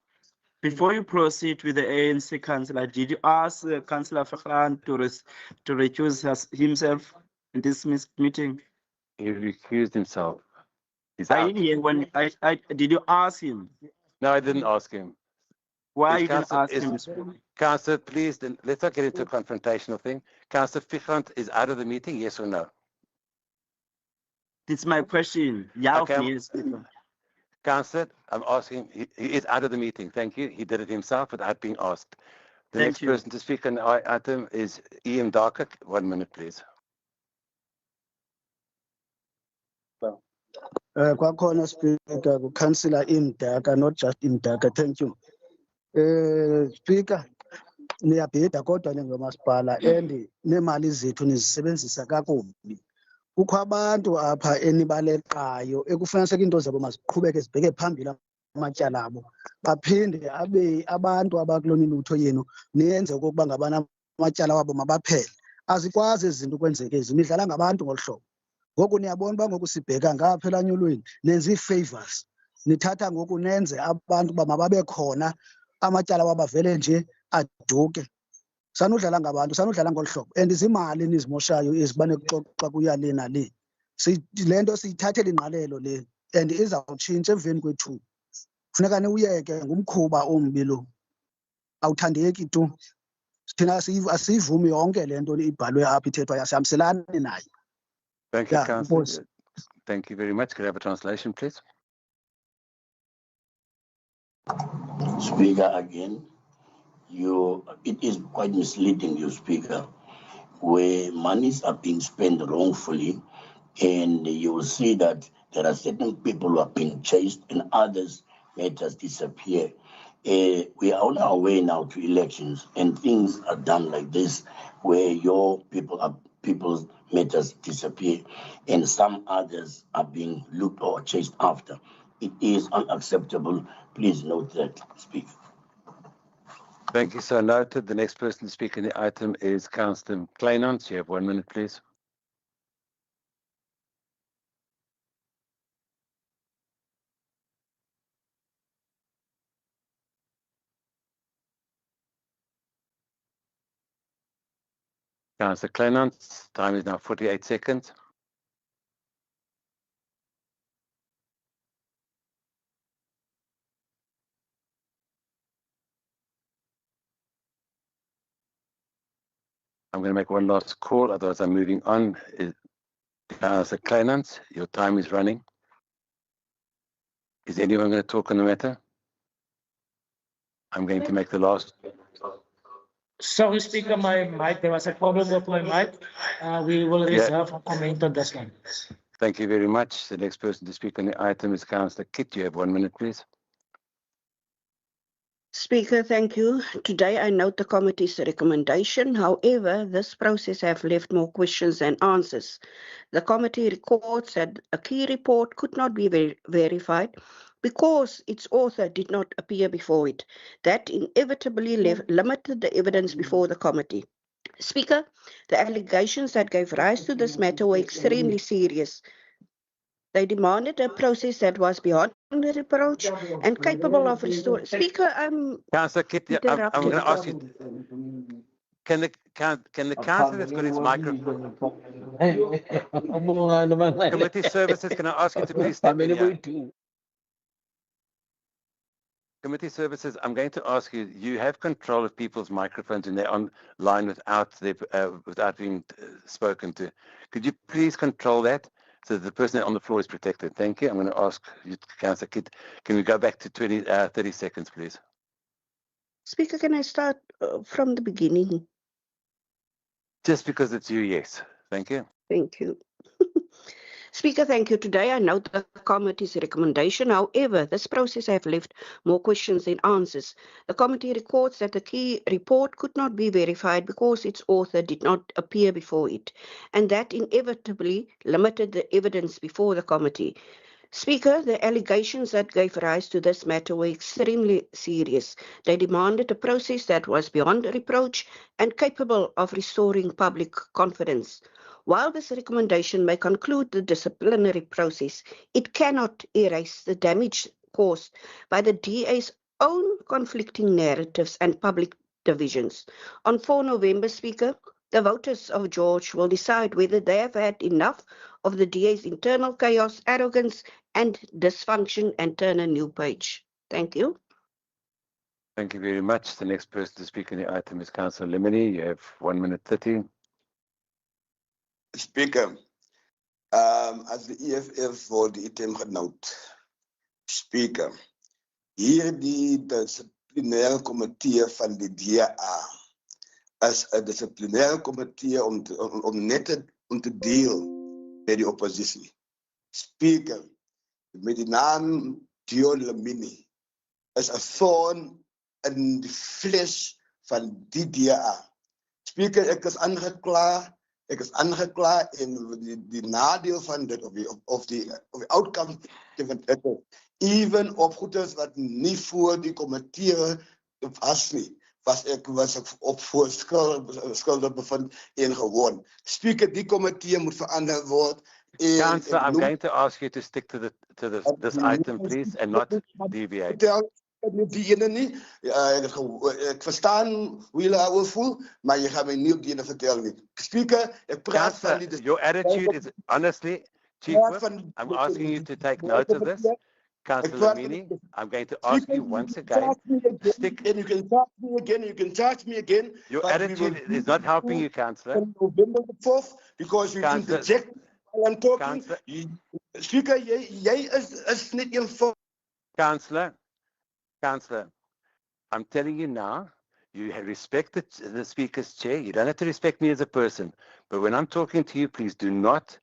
Before you proceed with the ANC councillor, did you ask Councillor Fichland to recuse himself in this meeting? He recused himself. I didn't hear when did you ask him? No, I didn't ask him. Why you didn't ask him? Councillor, please, then let's not get into a confrontational thing. Councillor Fichland is out of the meeting, yes or no? It's my question. Yeah, okay, Councillor, I'm asking, he is out of the meeting. Thank you. He did it himself without being asked. The next person to speak on the item is E.M. Darker. 1 minute, please. Kwakhona Speaker, Councillor Imdaka, not just Imdaka. Thank you. Speaker, niyabhida kodwa ningomasipala and nemali zethu nizisebenzisa kakubi. Kukho abantu apha enibaleqayo ekufanele into zabo maziqhubeke zibheke phambili amatyala abo. Baphinde abe abantu abakulona ilutho yenu niyenze okokuba ngabana amatyala wabo mabaphele. Azikwazi izinto kwenzeke ezi nidlala ngabantu ngolhlobo. Ngoku niyabona uba ngoku sibheka ngapha elanyulweni nenza ii-favors. Nithatha ngoku nenze abantu uba mababe khona amatyala wabo avele nje aduke. Sanudlala ngabantu, sanudlala ngolu hlobo. And izimali nizimoshayo ezibane kuxoxa kuyalena le. Le nto siyithathele ingqalelo le and izawutshintsha emveni kwethu. Kufuneka niwuyeke ngumkhuba ombi lo. Awuthandeki tu. Thina asiyivumi yonke le nto ibhalwe apha ithethwa yasihambiselani nayo. Thank you, Councillor. Thank you very much. Could I have a translation, please? Speaker, again, it is quite misleading, you Speaker, where monies are being spent wrongfully, and you will see that there are certain people who are being chased and others matters disappear. We are on our way now to elections, and things are done like this, where people's matters disappear, and some others are being looked or chased after. It is unacceptable. Please note that, Speaker. Thank you. So noted. The next person to speak on the item is Councillor Kleinans. You have 1 minute, please. Councillor Kleinans, time is now 48 seconds. I'm going to make one last call, otherwise I'm moving on. Councillor Kleinans, your time is running. Is anyone going to talk on the matter? I'm going to make the last. Sorry, Speaker, my mic, there was a problem with my mic. We will reserve a comment on this one. Thank you very much. The next person to speak on the item is Councillor Kit. You have 1 minute, please. Speaker, thank you. Today I note the committee's recommendation. However, this process has left more questions than answers. The committee records that a key report could not be verified because its author did not appear before it. That inevitably limited the evidence before the committee. Speaker, the allegations that gave rise to this matter were extremely serious. They demanded a process that was beyond reproach and capable of restoring. Speaker, Councillor Kit, I'm going to ask you. Can the council that's got its microphone? Committee services, can I ask you to please step in here? Committee services, I'm going to ask you, you have control of people's microphones and they're online without being spoken to. Could you please control that so that the person on the floor is protected? Thank you. I'm going to ask you, Councillor Kit, can we go back to 30 seconds, please? Speaker, can I start from the beginning? Just because it's you, yes. Thank you. Thank you. Speaker, thank you. Today I note the committee's recommendation. However, this process has left more questions than answers. The committee records that the key report could not be verified because its author did not appear before it, and that inevitably limited the evidence before the committee. Speaker, the allegations that gave rise to this matter were extremely serious. They demanded a process that was beyond reproach and capable of restoring public confidence. While this recommendation may conclude the disciplinary process, it cannot erase the damage caused by the DA's own conflicting narratives and public divisions. On 4 November, Speaker, the voters of George will decide whether they have had enough of the DA's internal chaos, arrogance, and dysfunction and turn a new page. Thank you. Thank you very much. The next person to speak on the item is Councillor Lemony. You have 1 minute 30. Speaker, as the EFF voor die item genoemd. Speaker, hier die disciplinaire komitee van die DA is 'n disciplinaire komitee om net om te deel met die oppositie. Speaker, met die naam Dion Lemini is 'n thorn in die vlees van die DA. Speaker, ek is aangekla en die nadeel van dit of die outcome van dit even op goeders wat nie voor die komitee was nie, was ek op voor skuldig bevind en gewoon. Speaker, die komitee moet verander word. Councillor, I'm going to ask you to stick to this item, please, and not deviate. Die ene nie. Ek verstaan hoe julle daaroor voel, maar jy gaan my nie op die ene vertel nie. Speaker, ek praat van die... Your attitude is, honestly, Chief Whip, I'm asking you to take note of this. Councillor Lemini, I'm going to ask you once again, stick... And you can charge me again, you can charge me again. Your attitude is not helping you, Councillor. On November the 4th, because you interject while I'm talking. Speaker, jy is net een voor... Councillor, I'm telling you now, you respect the Speaker's chair. You don't have to respect me as a person. But when I'm talking to you, please do not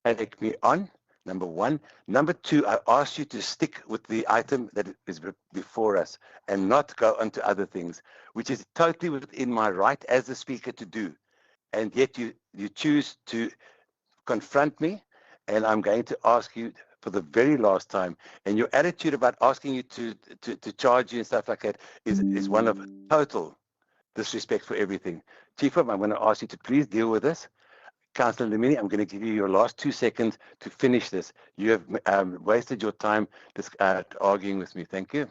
take me on Number one. Number two, I asked you to stick with the item that is before us and not go on to other things, which is totally within my right as the speaker to do. And yet you choose to confront me, and I'm going to ask you for the very last time. And your attitude about asking you to charge you and stuff like that is one of total disrespect for everything. Chief Whip, I'm going to ask you to please deal with this. Councillor Lamini, I'm going to give you your last 2 seconds to finish this. You have wasted your time arguing with me. Thank you.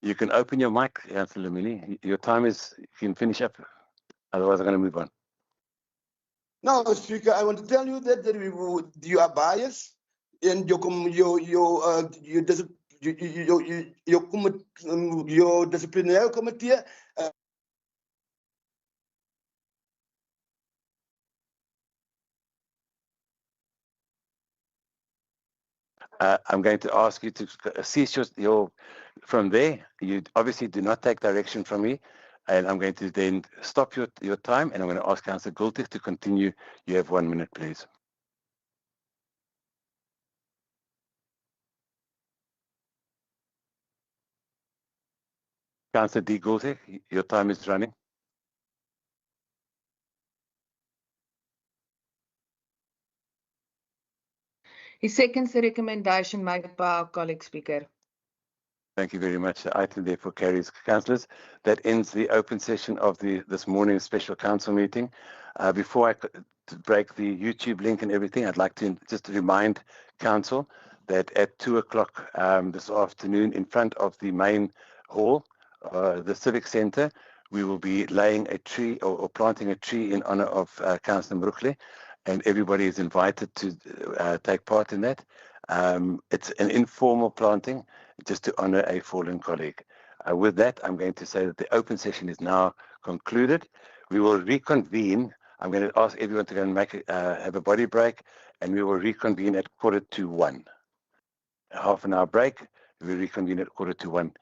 You can open your mic, Councillor Lamini. Your time is, you can finish up. Otherwise, I'm going to move on. Now, Speaker, I want to tell you that you are biased and your disciplinary committee. I'm going to ask you to cease from there. You obviously do not take direction from me, and I'm going to then stop your time, and I'm going to ask Councillor Gultig to continue. You have 1 minute, please. Councillor D. Gultig, your time is running. He seconds the recommendation made by our colleague speaker. Thank you very much. The item therefore carries. Councillors, that ends the open session of this morning's special council meeting. Before I break the YouTube link and everything, I'd like to just remind council that at 2 o'clock this afternoon, in front of the main hall, the Civic Centre, we will be laying a tree or planting a tree in honor of Councillor Mrukle, and everybody is invited to take part in that. It's an informal planting, just to honor a fallen colleague. With that, I'm going to say that the open session is now concluded. We will reconvene. I'm going to ask everyone to go and have a body break, and we will reconvene at 1:45. Half an hour break. We reconvene at 1:45.